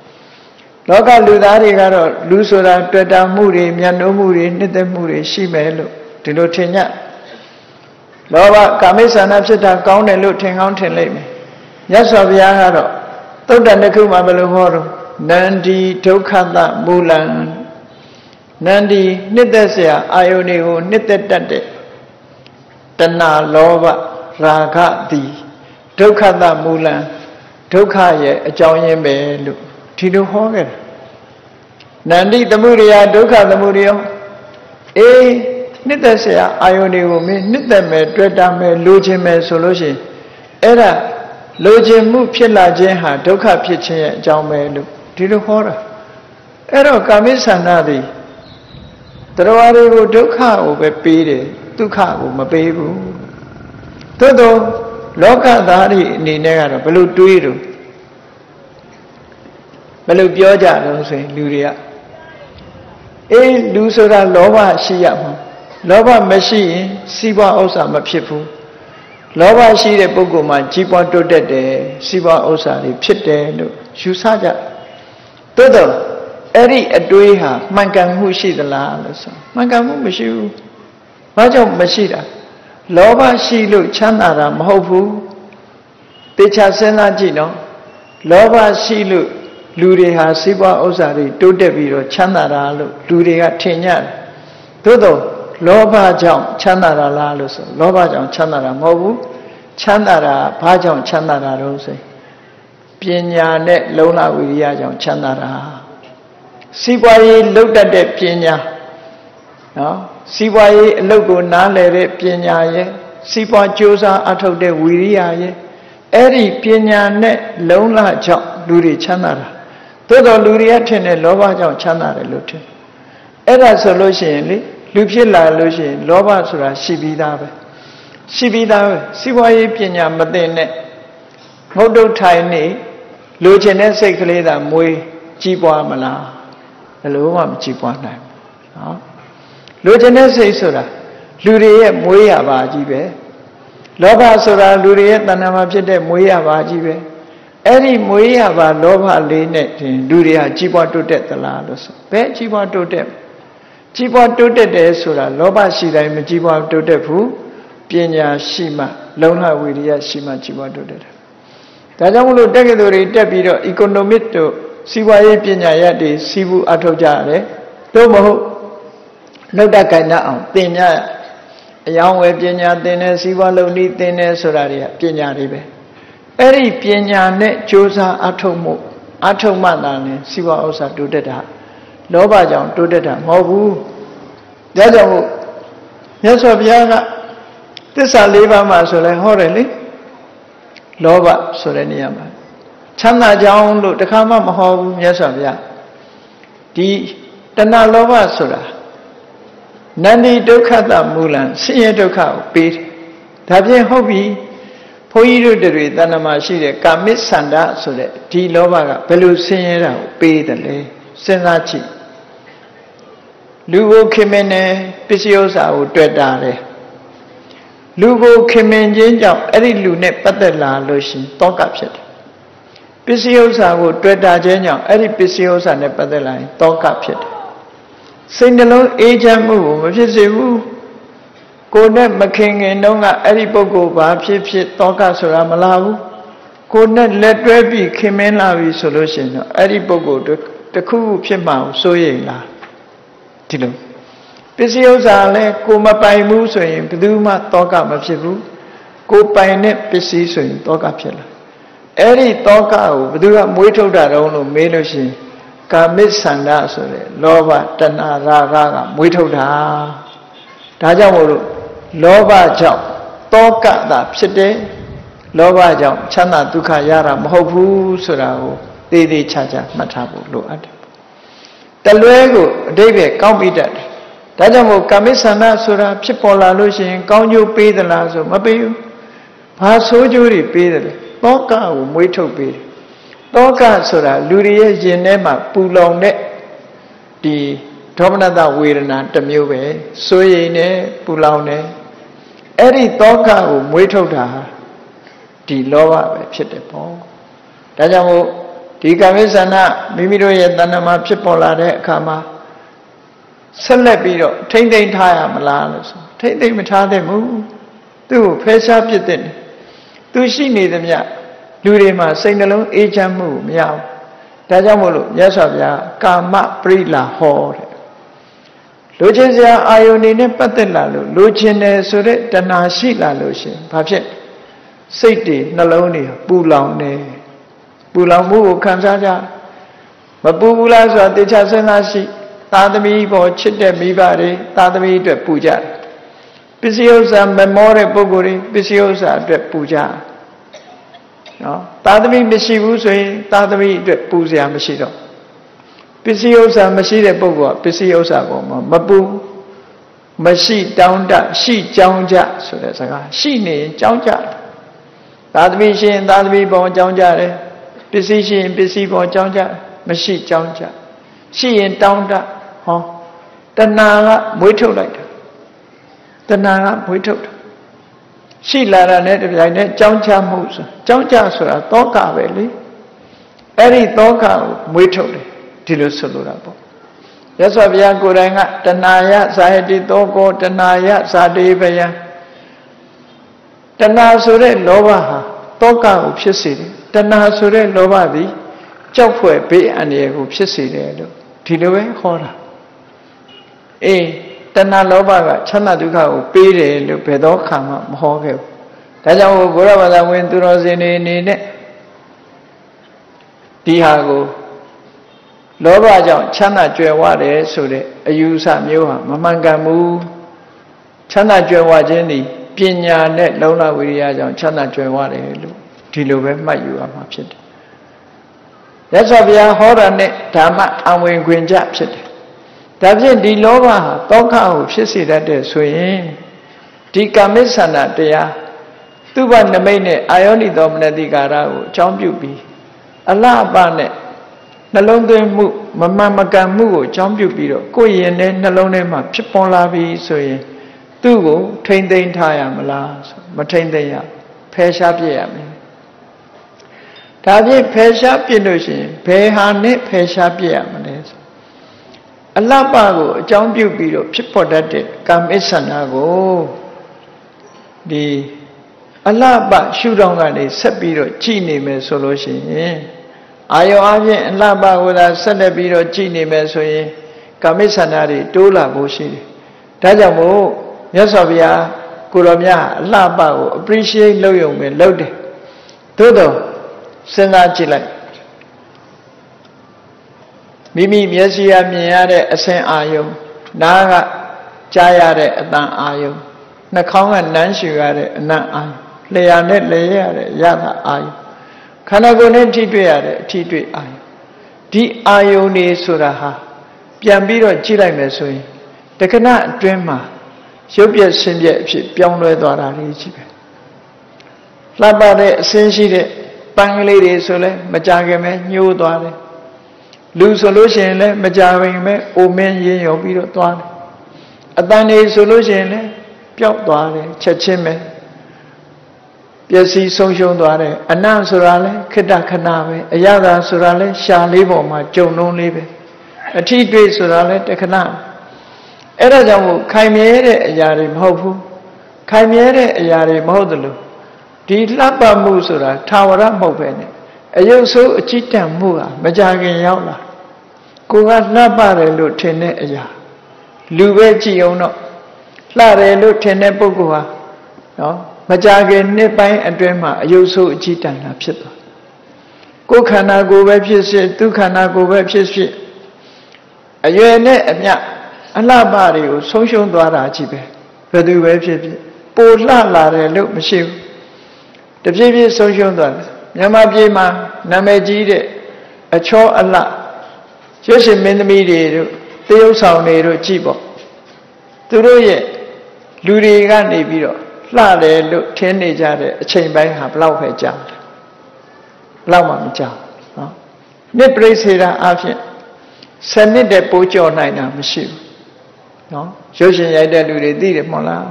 လောကလူသားတွေကတော့လူဆိုတာတွေ့တာမှုတွေမျက်နှာမှုတွေနှစ်သက်မှုတွေရှိမယ်လို့ဒီလိုထင်ကြလောဘကာမိဆန္ဒဖြစ်တာကောင်းတယ်လို့ထင်ကောင်းထင်လိမ့်မယ်မြတ်စွာဘုရားကတော့သုတ်တန်တစ်ခုမှာဘယ်လိုဟောတော့နန္ဒီဒုက္ခတမူလံနန္ဒီနှစ်သက်เสียအာယုန်တွေကိုနှစ်သက်တတ်တဲ့တဏှာလောဘရာဂတိဒုက္ခတမူလံဒုက္ခရဲ့အကြောင်းရင်းပဲလို့ဒီလိုဟောခဲ့တယ်နန္ဒီသမုဒယဒုက္ခသမုဒယအေးနှစ်သက်เสียအာယုန်တွေကိုမင်းနှစ်သက်မယ်တွေ့တာမယ်လိုချင်မယ်ဆိုလို့ရှိရင်အဲ့ဒါလိုချင်မှုဖြစ်လာခြင်းဟာဒုက္ခဖြစ်ခြင်းရဲ့အကြောင်းပဲလို့ဒီလိုဟောတာအဲ့တော့ကာမိဆန္ဒသည်တရားတွေကိုဒုက္ခကိုပဲပေးတယ်ဒုက္ခကိုမပေးဘူးသို့တော့လောကသားတွေအနေနဲ့ကတော့ဘယ်လိုတွေးတော့ဘယ်လိုပြောကြတော့ဆိုရင်လူတွေကအေးလူဆိုတာလောဘရှိရမှာလောဘမရှိရင်စီးပွားဥစ္စာမဖြစ်ဘူးလောဘရှိတဲ့ပုဂ္ဂိုလ်မှာကြီးပွားတိုးတက်တယ်စီးပွားဥစ္စာတွေဖြစ်တယ်လို့ယူဆကြသို့တော့အဲ့ဒီအတွေးဟာမှန်ကန်မှုရှိသလားလို့ဆိုမှန်ကန်မှုမရှိဘူးဘာကြောင့်မရှိတာလောဘရှိလို့ချမ်းသာတာမဟုတ်ဘူးတေချာစဉ်းစားကြည့်နော်လောဘရှိလို့လူတွေဟာစီးပွားဥစ္စာတွေတိုးတက်ပြီးတော့ချမ်းသာတာလို့လူတွေကထင်ကြတယ်သို့တော့လောဘကြောင့်ချမ်းသာတာလားလို့ဆိုလောဘကြောင့်ချမ်းသာတာမဟုတ်ဘူးချမ်းသာတာဘာကြောင့်ချမ်းသာတာတော့ဆိုပညာနဲ့လုံလဝိရိယကြောင့်ချမ်းသာတာစီးပွားရေးလုပ်တတ်တဲ့ပညာနော်စီးပွားရေးအလုပ်ကိုနားလည်တဲ့ပညာရဲ့စီးပွားကြိုးစားအထောက်တဲ့ဝိရိယရဲ့အဲ့ဒီပညာနဲ့လုံလကြောင့်လူတွေချမ်းသာတာသို့တော်လူတွေကထင်တယ်လောဘကြောင့်ချမ်းသာတယ်လို့ထင်အဲ့ဒါဆိုလို့ရှိရင်လေလူဖြစ်လာလို့ရှိရင်လောဘဆိုတာရှိပြီးသားပဲရှိပြီးသားပဲစီးပွားရေးပညာမသိနဲ့ငုတ်တုတ်ထိုင်နေလိုချင်တဲ့စိတ်ကလေးသာမွေးကြီးပွားမလားဘယ်လိုမှမကြီးပွားနိုင်ဘူးနော်လိုချင်တဲ့စိတ်ဆိုတာလူတွေရဲ့မွေးရပါကြီးပဲလောဘဆိုတာလူတွေရဲ့တဏ္ဍာမှာဖြစ်တဲ့မွေးရပါကြီးပဲအဲ့ဒီမွေးရပါလောဘလေးနဲ့တင်လူတွေဟာကြီးပွားတိုးတက်သလားလို့ဆိုဘယ်ကြီးပွားတိုးတက်ကြီးပွားတိုးတက်တယ်ဆိုတာလောဘရှိတိုင်းမကြီးပွားတိုးတက်ဘူးပညာရှိမှလုံလဝိရိယရှိမှကြီးပွားတိုးတက်တယ်ဒါကြောင့်မလို့တက္ကသိုလ်တွေတက်ပြီးတော့ economic တို့စီးပွားရေးပညာရပ်တွေစီးပူးအထောက်ကြရတယ်သို့မဟုတ်လောက်တကိုင်တတ်အောင်သင်ကြအယောင်ဝယ်ပညာသင်တယ်စီးပွားလုပ်နည်းသင်တယ်ဆိုတာတွေကပညာတွေပဲအဲ့ဒီပညာနဲ့ကြိုးစားအထောက်မှုအထောက်မှသာနဲ့စီးပွားဥစ္စာတိုးတက်တာလောဘကြောင့်တိုးတက်တာမဟုတ်ဘူးဒါကြောင့်မို့မြတ်စွာဘုရားကသစ္စာ၄ပါးမှာဆိုလဲဟောတယ်လေလောဘဆိုတဲ့နေရာမှာချမ်းသာကြောင်းလို့တခါမှမဟောဘူးမြတ်စွာဘုရားဒီတဏှာလောဘဆိုတာနန္ဒီဒုက္ခတမူလံဆင်းရဲဒုက္ခကိုပေးတယ်ဒါဖြင့်ဟုတ်ပြီဘုန်းကြီးတို့တွေတဏ္ဍာမှာရှိတဲ့ကာမိဆန္ဒဆိုတဲ့ဒီလောဘကဘယ်လိုဆင်းရဲတာကိုပေးတယ်လဲစဉ်းစားကြည့်လူကိုခင်မင်တယ်ပစ္စည်းဥစ္စာကိုတွေ့တာတယ်လူကိုခင်မင်ခြင်းကြောင့်အဲ့ဒီလူနဲ့ပတ်သက်လာလို့ရှိရင်တောကဖြစ်တယ် ပစ္စည်းဥစ္စာကိုတွေ့တာခြင်းကြောင့်အဲ့ဒီပစ္စည်းဥစ္စာနဲ့ပတ်သက်လာရင်တောကဖြစ်တယ်စိတ်နှလုံးအေးချမ်းမှုကိုမဖြစ်စေဘူးကိုယ်နဲ့မခင်ခင်တုန်းကအဲ့ဒီပုဂ္ဂိုလ်ဘာဖြစ်ဖြစ်တောကဆိုတာမလာဘူးကိုယ်နဲ့လက်တွဲပြီးခင်မင်းလာပြီဆိုလို့ရှိရင်တော့အဲ့ဒီပုဂ္ဂိုလ်တစ်ခုခုဖြစ်မှအောင်စိုးရိမ်လားဒီလိုပစ္စည်းဥစ္စာလည်းကိုမပိုင်ဘူးဆိုရင်ဘယ်သူမှတောကမဖြစ်ဘူးကိုပိုင်တဲ့ပစ္စည်းဆိုရင်တောကဖြစ်လာအဲ့ဒီတောကကိုဘယ်သူကမွေးထုတ်တာတုံးလို့မေးလို့ရှိရင်ကာမိဆန္ဒဆိုတဲ့လောဘတဏှာရာဂကမွေးထုတ်တာဒါကြောင့်မို့လို့လောဘကြောင့်တောကတာဖြစ်တယ်လောဘကြောင့်ချမ်းသာဒုက္ခရတာမဟုတ်ဘူးဆိုတာကိုသေသေးချာချာမှတ်ထားဖို့လိုအပ်တယ်တလွဲကိုအတိပ္ပယ်ကောင်းပြီးတတ်တယ်ဒါကြောင့်မို့ကာမိဆန္ဒဆိုတာဖြစ်ပေါ်လာလို့ရှိရင်ကောင်းကျိုးပေးသလားဆိုမပေးဘူးဘာဆိုးကျိုးတွေပေးတယ်လဲတောကကိုမွေးထုတ်ပေးတယ်တောကဆိုတာလူတွေရဲ့ရင်ထဲမှာပူလောင်တဲ့ဒီဒေါမနတဝေဒနာတစ်မျိုးပဲစိုးရိမ်နေပူလောင်နေအဲ့ဒီတောကကိုမွေးထုတ်တာဒီလောဘပဲဖြစ်တယ်ပေါ့ဒါကြောင့်မို့ဒီကာမိဆန္ဒမိမိတို့ရဲ့တဏ္ဍာမှာဖြစ်ပေါ်လာတဲ့အခါမှာဆက်လက်ပြီးတော့ထိမ့်သိမ့်ထားရမလားလို့ဆိုထိမ့်သိမ့်မထားသင့်ဘူးသူ့ကိုဖယ်ရှားပြစ်တဲ့သူရှိနေသမျှလူတွေမှာစိတ်နှလုံးအေးချမ်းမှုမရဘူးဒါကြောင့်မို့လို့မြတ်စွာဘုရားကာမပရိလာဟောတဲ့လိုချင်စရာအာယုန်နေနဲ့ပတ်သက်လာလို့လိုချင်တယ်ဆိုတဲ့တဏှာရှိလာလို့ရှင်ဘာဖြစ်စိတ်တွေနှလုံးတွေပူလောင်နေပူလောင်မှုကိုခံစားကြမပူဘူးလားဆိုတာတေချာစဉ်းစားရှိသာသမီပေါ်ချစ်တဲ့မိဘတွေသာသမီအတွက်ပူကြတယ်ပစ္စည်းဥစ္စာမမောတဲ့ပုဂ္ဂိုလ်တွေပစ္စည်းဥစ္စာအတွက်ပူကြနော်သာသမီမရှိဘူးဆိုရင်သာသမီအတွက်ပူစရာမရှိတော့ပစ္စည်းဥစ္စာမရှိတဲ့ပုဂ္ဂိုလ်ကပစ္စည်းဥစ္စာပေါ်မှာမပူမရှိတောင်းတရှိကြောင်းကြဆိုတဲ့စကားရှိနေရင်ကြောင်းကြသာသမီရှိရင်သာသမီပေါ်ကြောင်းကြတယ်ပစ္စည်းရှိရင်ပစ္စည်းပေါ်ကြောင်းကြမရှိကြောင်းကြရှိရင်တောင်းတဟောတဏှာကမွေးထုတ်လိုက်တာတဏှာကမွေးထုတ်တာရှိလာတာနဲ့တပြိုင်နက်ကြောင်းချမှုဆိုကြောင်းချဆိုတာတောကပဲလေအဲ့ဒီတောကကိုမွေးထုတ်တယ်ဒီလိုဆိုလိုတာပေါ့ရသော်ဘုရားကိုယ်တိုင်ကတဏှာယဇာယတိတောကောတဏှာယဇာတိပယံတဏှာဆိုတဲ့လောဘဟာတောကကိုဖြစ်စေတယ်တဏှာဆိုတဲ့လောဘသည်ကြောက်ဖွယ်ဘေးအန္တရာယ်ကိုဖြစ်စေတယ်လို့ဒီလိုပဲဟောတာအေးတဏှာလောဘကချမ်းသာဒုက္ခကိုပေးတယ်လို့ဘယ်တော့မှမဟောခဲ့ဘူးဒါကြောင့်ဘုရားဘာသာဝင်သူတော်စင်တွေအနေနဲ့ဒီဟာကိုလောဘကြောင့်ချမ်းသာကြွယ်ဝတယ်ဆိုတဲ့အယူဆမျိုးဟာမမှန်ကန်ဘူးချမ်းသာကြွယ်ဝခြင်းသည်ပညာနဲ့လုံလဝိရိယကြောင့်ချမ်းသာကြွယ်ဝတယ်လို့ဒီလိုပဲမှတ်ယူရမှာဖြစ်တယ်ရသော်ဘုရားဟောတာနဲ့ဓမ္မအဝင်ခွင်ကြဖြစ်တယ်ဒါဖြင့်ဒီလောဘဟာတောကကိုဖြစ်စေတတ်တယ်ဆိုရင်ဒီကာမိဆန္ဒတရားသူဘနမိတ်နဲ့အာယောနိသောမနတိကာရကိုအကြောင်းပြုပြီးအလှအပနဲ့နှလုံးသွင်းမှုမမှန်မကန်မှုကိုအကြောင်းပြုပြီးတော့ကိုယ်ရင်နဲ့နှလုံးထဲမှာဖြစ်ပေါ်လာပြီဆိုရင်သူ့ကိုထိမ့်သိမ်းထားရမလားမထိမ့်သိမ်းရဖယ်ရှားပြစ်ရမယ်ဒါဖြင့်ဖယ်ရှားပြစ်လို့ရှိရင်ဘယ်ဟာနဲ့ဖယ်ရှားပြစ်ရမလဲအလှပကိုအကြောင်းပြုပြီးတော့ဖြစ်ပေါ်တတ်တဲ့ကာမိဆန္ဒကိုဒီအလှပရှုထောင့်ကနေဆက်ပြီးတော့ကြည်နေမယ်ဆိုလို့ရှိရင်အာယောအပြင်အလှပကိုသာဆက်လက်ပြီးတော့ကြည်နေမယ်ဆိုရင်ကာမိဆန္ဒတွေတိုးလာဖို့ရှိတယ်ဒါကြောင့်မို့မြတ်စွာဘုရားကိုတော်မြတ်အလှပကို appreciate လုပ်ရုံပဲလုပ်တယ်သို့တော့စဉ်းစားကြည့်လိုက်မိမိမျက်စိကမြင်ရတဲ့အဆင်းအာယုံနားကကြားရတဲ့အသံအာယုံနှာခေါင်းကနမ်းရှူရတဲ့အနံ့အာယုံလျှာနဲ့လျှရတဲ့အရသာအာယုံခန္ဓာကိုယ်နဲ့ထိတွေ့ရတဲ့အထိတွေ့အာယုံဒီအာယုံနေဆိုတာဟာပြန်ပြီးတော့ကြည့်လိုက်မယ်ဆိုရင်တခဏအတွင်းမှာရုပ်ပြက်ဆင်းပြက်အဖြစ်ပြောင်းလဲသွားတာလေးကြီးပဲလှပတဲ့အဆင်းရှိတဲ့ပန်းကလေးတွေဆိုလဲမကြခင်ပဲညှိုးသွားတယ်လူဆိုလို့ရှိရင်လည်းမကြခင်ပဲအိုမင်းရင်းရောပြီးတော့သွားတယ်အတန်တွေဆိုလို့ရှိရင်လည်းပျောက်သွားတယ်ချက်ချင်းပဲပ ပျက်စီးဆုံးရှုံးသွားတယ်အနတ်ဆိုတာလဲခိတ္တခဏပဲအရသာဆိုတာလဲရှာလေးပေါ်မှာကြုံလုံးလေးပဲအထီးတွေ့ဆိုတာလဲတခဏအဲ့ဒါကြောင့်မို့ခိုင်မြဲတဲ့အရာတွေမဟုတ်ဘူးခိုင်မြဲတဲ့အရာတွေမဟုတ်တယ်လို့ဒီလှပမှုဆိုတာထာဝရမဟုတ်ပဲနဲ့အယုတ်ဆိုးအကြည့်တန်မှုဟာမကြခင်ရောက်လာကိုကလှပတယ်လို့ထင်တဲ့အရာလူပဲကြည့်အောင်တော့လှတယ်လို့ထင်တဲ့ပုဂ္ဂိုလ်ဟာနော်မကြခင်နှစ်ပိုင်းအတွင်းမှာအယုတ်ဆိုးအကြည့်တန်တာဖြစ်သွားကိုယ်ခန္ဓာကိုယ်ပဲဖြစ်ဖြစ်သူခန္ဓာကိုယ်ပဲဖြစ်ဖြစ်အရွယ်နဲ့အမျှအလှပတွေကိုဆုံးရှုံးသွားတာကြီးပဲဘယ်သူပဲဖြစ်ဖြစ်ပိုလှလာတယ်လို့မရှိဘူးတဖြည်းဖြည်းဆုံးရှုံးသွားတယ်မြန်မာပြည်မှာနာမည်ကြီးတဲ့အချောအလှရွှေရှင်မင်းသမီးတွေတို့တရုပ်ဆောင်တွေတို့ကြည့်ပေါ့သူတို့ရဲ့လူတွေကနေပြီးတော့လှတယ်လို့ထင်နေကြတဲ့အချိန်ပိုင်းဟာဘလောက်ပဲကြာတယ်ဘလောက်မှမကြာနော်နှစ်ပြိစေတာအဖြစ်7နှစ်တည်းပိုးကြော်နိုင်တာမရှိဘူးနော်ရွှေရှင်ရိုက်တဲ့လူတွေသိတယ်မဟုတ်လား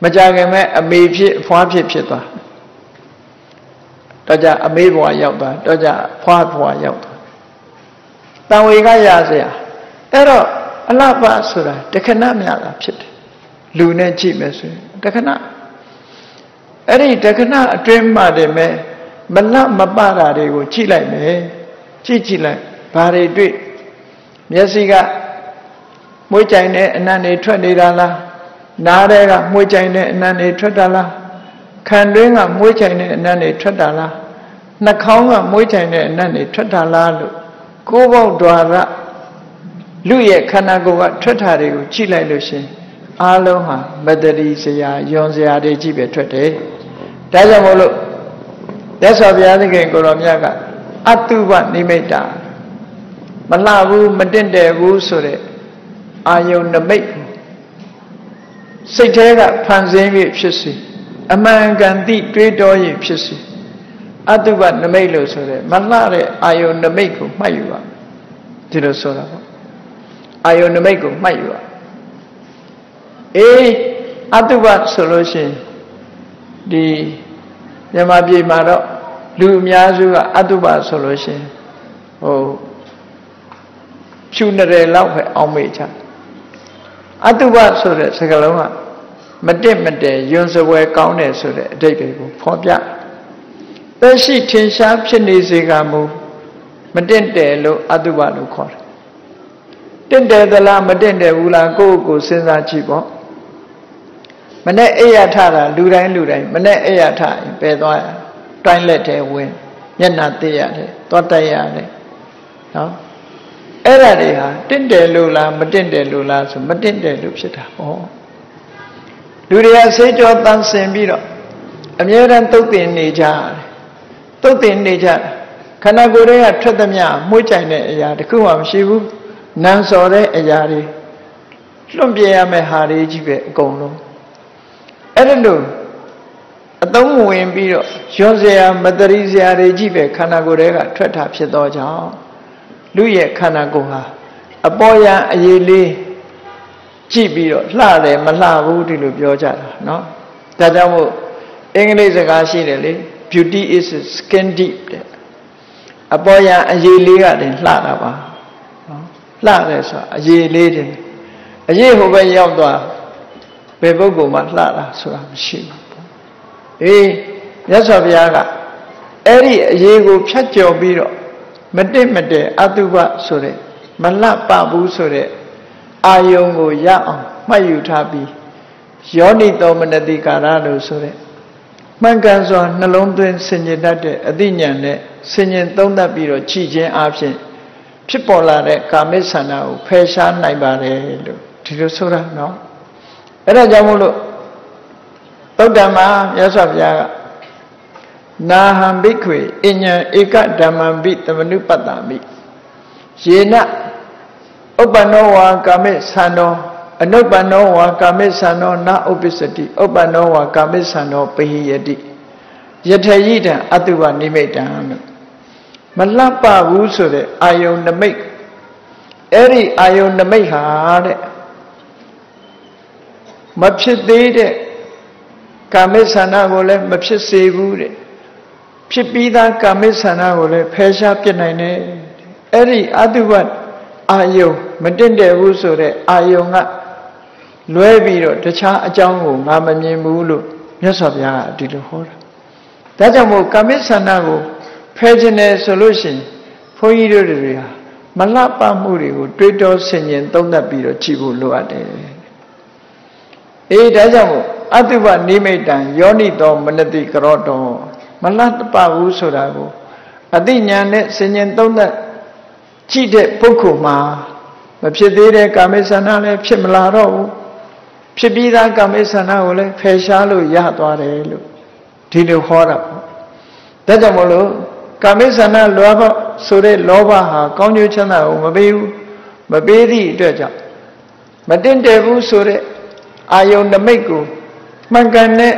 မကြခင်မဲ့အမေဖြစ်အဖွားဖြစ်သွားတော့ကြအမေဘွားရောက်သွားတော့ကြဖွားဘွားရောက်သွားတန်ဝေကရစရာအဲ့တော့အလှပဆိုတာတခဏမြတာဖြစ်တယ်လူနဲ့ကြည့်မယ်ဆိုရင်တခဏအဲ့ဒီတခဏအတွင်းမှတည်းမဲ့မလှမပတာတွေကိုကြည့်လိုက်မယ်ကြည့်လိုက်ဘာတွေတွေ့မျက်စိကမွေးကြိုင်တဲ့အနံ့တွေထွက်နေတာလားနားထဲကမွေးကြိုင်တဲ့အနံ့တွေထွက်တာလားခံတွင်းကမွေးကြိုင်တဲ့အနံ့တွေထွက်တာလားနှာခေါင်းကမွေးကြိုင်တဲ့အနံ့တွေထွက်တာလားလို့ကိုယ်ပေါက်ဓာရလူရဲ့ခန္ဓာကိုယ်ကထွက်တာတွေကိုကြည့်လိုက်လို့ရှင်အားလုံးဟာမတ္တိစရာယွန်စရာတွေကြည့်ပဲထွက်တယ်ဒါကြောင့်မို့လို့မြတ်စွာဘုရားသခင်ကိုရောမြတ်ကအတုပနိမိတ်တာမလှဘူးမတင့်တယ်ဘူးဆိုတဲ့အာယုန်နမိတ်စိတ်ထဲကဖန်ဆင်း၍ဖြစ်စီအမှန်ကန်သည့်တွေးတော၍ဖြစ်စီအတုပနမိတ်လို့ဆိုတဲ့မလှတဲ့အာယုန်နမိတ်ကိုမှတ်ယူပါဒီလိုဆိုတာပေါ့အာယုန်နမိတ်ကိုမှတ်ယူပါအေးအတုပဆိုလို့ရှိရင်ဒီမြန်မာပြည်မှာတော့လူအများစုကအတုပဆိုလို့ရှိရင်ဖြူနေတယ်လောက်ပဲအောင်မေ့ချအတုပဆိုတဲ့စကားလုံးကမတက်မတဲယွန်းစပွဲကောင်းတယ်ဆိုတဲ့အဓိပ္ပာယ်ကိုဖော်ပြသက်ရှိထင်ရှားဖြစ်နေစေကမူမတက်တယ်လို့အတုပလို့ခေါ်တယ်တက်တယ်သလားမတက်တယ်ဘူးလားကိုယ့်ကိုယ်စဉ်းစားကြည့်ပေါ့မနဲ့အိယာထတာလူတိုင်းမနဲ့အိယာထရင်ပယ်သွားရတိုင်းလက်ထဲဝင်မျက်နှာသိရတယ်သွားတိုက်ရတယ်နော်အဲ့ဒါတွေဟာတင့်တယ်လို့လားမတင့်တယ်လို့လားဆိုမတင့်တယ်လို့ဖြစ်တာဟောလူတွေကဆေးကြောတန်းစင်ပြီးတော့အမြဲတမ်းသုတ်တင်နေကြတယ်သုတ်တင်နေကြတယ်ခန္ဓာကိုယ်တွေကထွက်သမျှမှုကြိုင်တဲ့အရာတခုမှမရှိဘူးနံစော်တဲ့အရာတွေလွန့်ပြရမယ့်ဟာတွေကြီးပဲအကုန်လုံးအဲ့ဒါလို့အသုံးဝင်ပြီးတော့ရွံ့စရာမတရိစရာတွေကြီးပဲခန္ဓာကိုယ်တွေကထွက်တာဖြစ်သောကြောင့်လူရဲ့ခန္ဓာကိုယ်ဟာအပေါ်ယံအရေးလေးကြည့်ပြီးတော့လှတယ်မလှဘူးဒီလိုပြောကြတာเนาะဒါကြောင့်မို့အင်္ဂလိပ်စကားရှိတယ်လေ beauty is skin deep တဲ့အပေါ်ယံအရေးလေးကတည်းလှတာပါเนาะလှတယ်ဆိုတာအရေးလေးတယ်အရေးဟိုဘက်ရောက်သွားဘယ်ပုဂ္ဂိုလ်မှလှတာဆိုတာမရှိဘူးအေးမြတ်စွာဘုရားကအဲ့ဒီအရေးကိုဖြတ်ကျော်ပြီးတော့မတက်မတဲအတုပဆိုတဲ့မလှပဘူးဆိုတဲ့အာယုံကိုရအောင်မှတ်ယူထားပြီးယောနိသောမနတိကာရလို့ဆိုတဲ့မှန်ကန်စွာနှလုံးသွင်းဆင်ခြင်တတ်တဲ့အသိဉာဏ်နဲ့ဆင်ခြင်သုံးသပ်ပြီးတော့ကြည်ခြင်းအပြင်ဖြစ်ပေါ်လာတဲ့ကာမိဆန္ဒကိုဖယ်ရှားနိုင်ပါတယ်လို့ဒီလိုဆိုတာနော်အဲ့ဒါကြောင့်မို့လို့သုတ္တမမြတ်စွာဘုရားကနာဟံဘိက္ခွေအဉ္ဉံဧကဓမ္မံဘိသမနုပတ္တမိယေနဥပ္ပန္နောဝါကာမိသန္တောအနုပ္ပန္နောဝါကာမိသန္တောနာဥပ္ပစ္စတိဥပ္ပန္နောဝါကာမိသန္တောပဟိယတိယထေယိတံအတုဝနိမိတံလို့မလှပဘူးဆိုတဲ့အာယုန်နမိတ်အဲ့ဒီအာယုန်နမိတ်ဟာတဲ့မဖြစ်သေးတဲ့ ကာမိဆန္ဒကိုလည်းမဖြစ်စေဘူးတဲ့ဖြစ်ပြီးသားကာမိဆန္ဒကိုလည်းဖယ်ရှားပြစ်နိုင်တယ်အဲ့ဒီအတုပအာယုံမတင့်တယ်ဘူးဆိုတဲ့အာယုံကလွဲပြီးတော့တခြားအကြောင်းကိုငါမမြင်ဘူးလို့မြတ်စွာဘုရားကဒီလိုဟောတာဒါကြောင့်မို့ကာမိဆန္ဒကိုဖယ်ခြင်းတယ်ဆိုလို့ရှိရင်ဘုန်းကြီးတို့တွေဟာမလှပမှုတွေကိုတွေးတောဆင်ခြင်သုံးသပ်ပြီးတော့ကြည့်ဖို့လိုအပ်တယ်အေးဒါကြောင့်မို့အတုပနိမိတံယောနိတောမနတိကရောတောမလှပဘူးဆိုတာကိုအသိဉာဏ်နဲ့ဆင်ခြင်သုံးသပ်ကြည့်တဲ့ပုဂ္ဂိုလ်မှာမဖြစ်သေးတဲ့ကာမိဆန္ဒလည်းဖြစ်မလာတော့ဘူးဖြစ်ပြီးသားကာမိဆန္ဒကိုလည်းဖယ်ရှားလို့ရသွားတယ်လို့ဒီလိုဟောတာပေါ့ဒါကြောင့်မို့လို့ကာမိဆန္ဒလောဘဆိုတဲ့လောဘဟာကောင်းကျိုးချမ်းသာကိုမပေးဘူးမပေးသည့်အတွက်ကြောင့်မတင့်တယ်ဘူးဆိုတဲ့အာယုန်နမိတ်ကိုမှန်ကန်တဲ့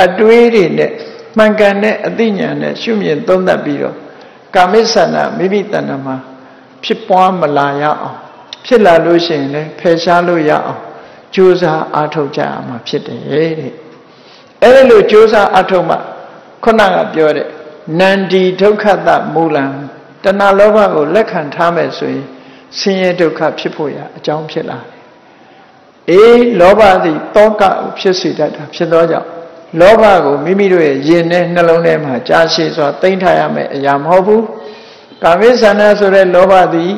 အတွေးတွေနဲ့မှန်ကန်တဲ့အသိဉာဏ်နဲ့ရှုမြင်သုံးသပ်ပြီးတော့ကာမိဆန္ဒမိမိတဏ္ဍာမှာဖြစ်ပွားမလာရအောင်ဖြစ်လာလို့ရှိရင်လည်းဖယ်ရှားလို့ရအောင်ကြိုးစားအားထုတ်ကြရမှာဖြစ်တယ်တဲ့အဲ့ဒီလိုကြိုးစားအားထုတ်မှခုနကပြောတဲ့နန္ဒီဒုက္ခတမူလံတဏှာလောဘကိုလက်ခံထားမယ်ဆိုရင်ဆင်းရဲဒုက္ခဖြစ်ဖို့ရအကြောင်းဖြစ်လာတယ်အေးလောဘသည်တောကကိုဖြစ်စေတတ်တာဖြစ်သောကြောင့်လောဘကိုမိမိတို့ရဲ့ယင်နဲ့နှလုံးထဲမှာကြာရှည်စွာသိမ့်ထားရမယ်အရာမဟုတ်ဘူးကာမိဆန္ဒဆိုတဲ့လောဘသည်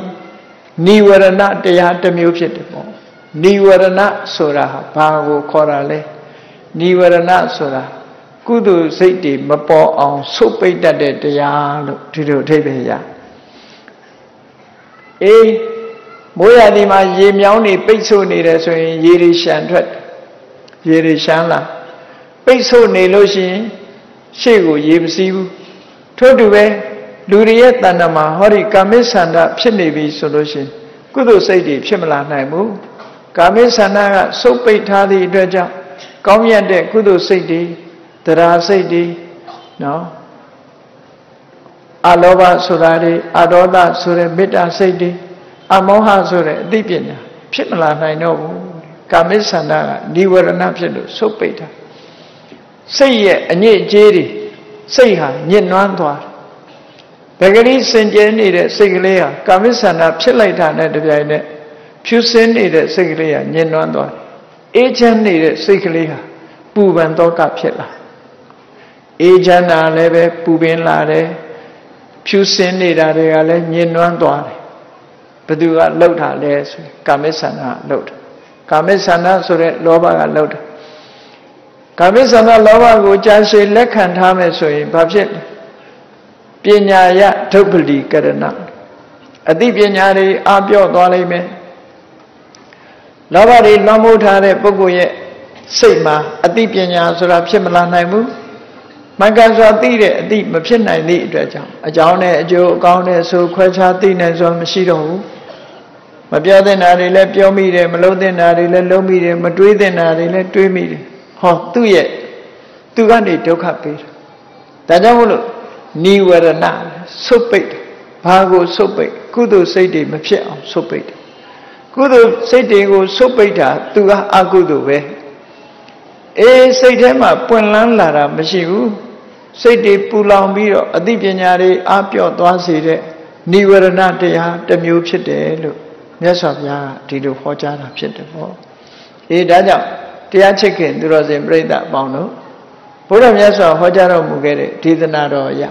နိဝရဏတရားတစ်မျိုးဖြစ်တယ်ပေါ့နိဝရဏဆိုတာဘာကိုခေါ်တာလဲနိဝရဏဆိုတာကုသိုလ်စိတ်တွေမပေါ်အောင်ဆုတ်ပိတ်တတ်တဲ့တရားလို့ဒီလိုအဓိပ္ပာယ်ရအေးမိုးရသည်မှာရေမြောင်းနေပိတ်ဆို့နေတယ်ဆိုရင်ရေတွေရှမ်းထွက်ရေတွေရှမ်းလာပိတ်ဆို့နေလို့ရှိရင်ရှေ့ကိုရေမစီးဘူးထို့တူပဲလူတွေရဲ့တဏ္ဍာမှာဟောဒီကာမိဆန္ဒဖြစ်နေပြီဆိုလို့ရှိရင်ကုသိုလ်စိတ်တွေဖြစ်မလာနိုင်ဘူးကာမိဆန္ဒကစုပ်ပိတ်ထားသည့်အတွက်ကြောင့်ကောင်းမြတ်တဲ့ကုသိုလ်စိတ်တွေတရားစိတ်တွေနော်အလောဘဆိုတာတွေအဒေါသဆိုတဲ့မေတ္တာစိတ်တွေအမောဟဆိုတဲ့အသိပညာဖြစ်မလာနိုင်တော့ဘူးကာမိဆန္ဒကនិဝရဏဖြစ်လို့စုပ်ပိတ်တာစိတ်ရဲ့အညစ်အကြေးတွေစိတ်ဟာညစ်နွမ်းသွားတယ်ဘဂရီစင်ကြဲနေတဲ့စိတ်ကလေးဟာကာမိဆန္ဒဖြစ်လိုက်တာနဲ့တပြိုင်နက်ဖြူစင်းနေတဲ့စိတ်ကလေးဟာညစ်နွမ်းသွားတယ်အေးချမ်းနေတဲ့စိတ်ကလေးဟာပူပန်တော့ကဖြစ်လာအေးချမ်းတာလည်းပဲပူပင်လာတယ်ဖြူစင်းနေတာတွေကလည်းညစ်နွမ်းသွားတယ်ဘယ်သူကလှုပ်တာလဲဆိုကာမိဆန္ဒလှုပ်တာကာမိဆန္ဒဆိုတဲ့လောဘကလှုပ်တာကာမိဆန္ဒလောဘကိုကြာရှည်လက်ခံထားမယ်ဆိုရင်ဘာဖြစ်လဲပညာယဒုပ္ပလိကရဏအသိပညာတွေအပြော့သွားလိမ့်မယ်လောဘတွေလွှမ်းမိုးထားတဲ့ပုဂ္ဂိုလ်ရဲ့စိတ်မှာအသိပညာဆိုတာဖြစ်မလာနိုင်ဘူးမှန်ကန်စွာသိတဲ့အသိမဖြစ်နိုင်သည့်အတွက်ကြောင့်အကြောင်းနဲ့အကျိုးအကောင်းနဲ့ဆိုခွဲခြားသိနိုင်စွာမရှိတော့ဘူးမပြောသင့်တာတွေလည်းပြောမိတယ်မလုပ်သင့်တာတွေလည်းလုပ်မိတယ်မတွေးသင့်တာတွေလည်းတွေးမိတယ်ဟောသူကနေဒုက္ခပေးတာဒါကြောင့်မို့လို့နိဝရဏဆုတ်ပိတ်ဘာကိုဆုတ်ပိတ်ကုသိုလ်စိတ်တွေမဖြစ်အောင်ဆုတ်ပိတ်ကုသိုလ်စိတ်တွေကိုဆုတ်ပိတ်တာသူကအကုသိုလ်ပဲအေးစိတ်ထဲမှာပွင့်လန်းလာတာမရှိဘူးစိတ်တွေပူလောင်ပြီးတော့အသိပညာတွေအပြော့သွားစေတဲ့နိဝရဏတရားတစ်မျိုးဖြစ်တယ်လို့မြတ်စွာဘုရားကဒီလိုဟောကြားတာဖြစ်တယ်ပေါ့အေးဒါကြောင့်တရားချစ်ခင်သူတော်စင်ပြိဿအပေါင်းတို့ဘုရားမြတ်စွာဟောကြားတော်မူခဲ့တဲ့ဒေသနာတော်အရ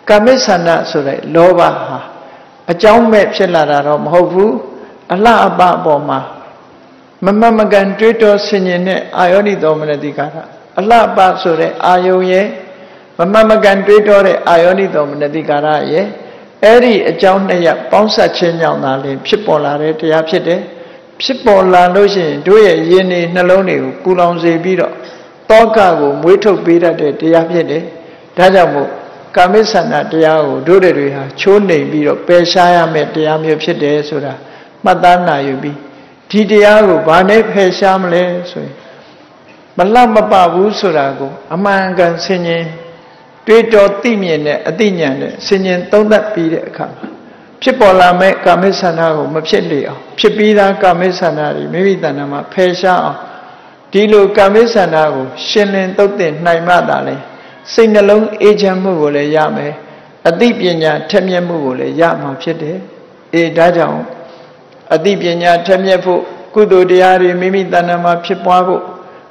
ကာမိဆန္ဒဆိုတဲ့လောဘဟာအကြောင်းမဲ့ဖြစ်လာတာတော့မဟုတ်ဘူးအလှအပအပေါ်မှာမမမကန်တွေးတောဆင်ញင်တဲ့အာယောနိသောမနတိကာရအလှပဆိုတဲ့အာယုံရဲ့မမမကန်တွေးတောတဲ့အာယောနိသောမနတိကာရရဲ့အဲ့ဒီအကြောင်းနှစ်ရပ်ပေါင်းစပ်ခြင်းကြောင့်သာလျှင်ဖြစ်ပေါ်လာတဲ့တရားဖြစ်တယ်ဖြစ်ပေါ်လာလို့ရှိရင်တို့ရဲ့ယင်နေနှလုံးတွေကိုပူလောင်စေပြီးတော့တောကကိုမွေးထုတ်ပေးတတ်တဲ့တရားဖြစ်တယ်ဒါကြောင့်မို့ကာမိဆန္ဒတရားကိုတို့တွေဟာချိုးနှိမ်ပြီးတော့ပယ်ရှားရမယ့်တရားမျိုးဖြစ်တယ်ဆိုတာမှတ်သားနိုင်ယူပြီးဒီတရားကိုဘာနဲ့ဖယ်ရှားမလဲဆိုရင်မလှမပဘူးဆိုတာကိုအမှန်ကန်ဆင်ញင်တွေးတောသိမြင်တဲ့အသိဉာဏ်နဲ့ဆင်ញင်သုံးသပ်ပြီးတဲ့အခါမှာဖြစ်ပေါ်လာမဲ့ကာမိဆန္ဒကိုမဖြစ်လေအောင်ဖြစ်ပြီးသားကာမိဆန္ဒတွေမိမိတဏ္ဍာမှာဖယ်ရှားအောင် ဒီလိုကာမိဆန္ဒကိုရှင်လင်းသုတ်သင်နိုင်မှသာလေစိတ်နှလုံးအေးချမ်းမှုကိုလည်းရမယ်အသိပညာထက်မြက်မှုကိုလည်းရမှာဖြစ်တယ်ဒါကြောင့်အသိပညာထက်မြက်ဖို့ကုသိုလ်တရားတွေမိမိတဏ္ဍာမှာဖြစ်ပွားဖို့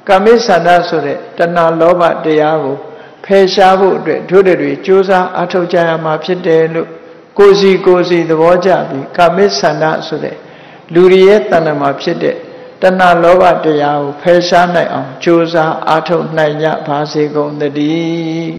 ကာမိဆန္ဒဆိုတဲ့တဏှာလောဘတရားကိုဖယ်ရှားဖို့အတွက်တို့တွေကြိုးစားအထောက်ကြရမှာဖြစ်တယ်လို့ကိုယ်စီသဘောကျပြီးကာမိဆန္ဒဆိုတဲ့လူတွေရဲ့တဏ္ဍာမှာဖြစ်တဲ့တဏှာလောဘတရားကိုဖယ်ရှားနိုင်အောင်ကြိုးစားအားထုတ်နိုင်ကြပါစေကုန်သတည်း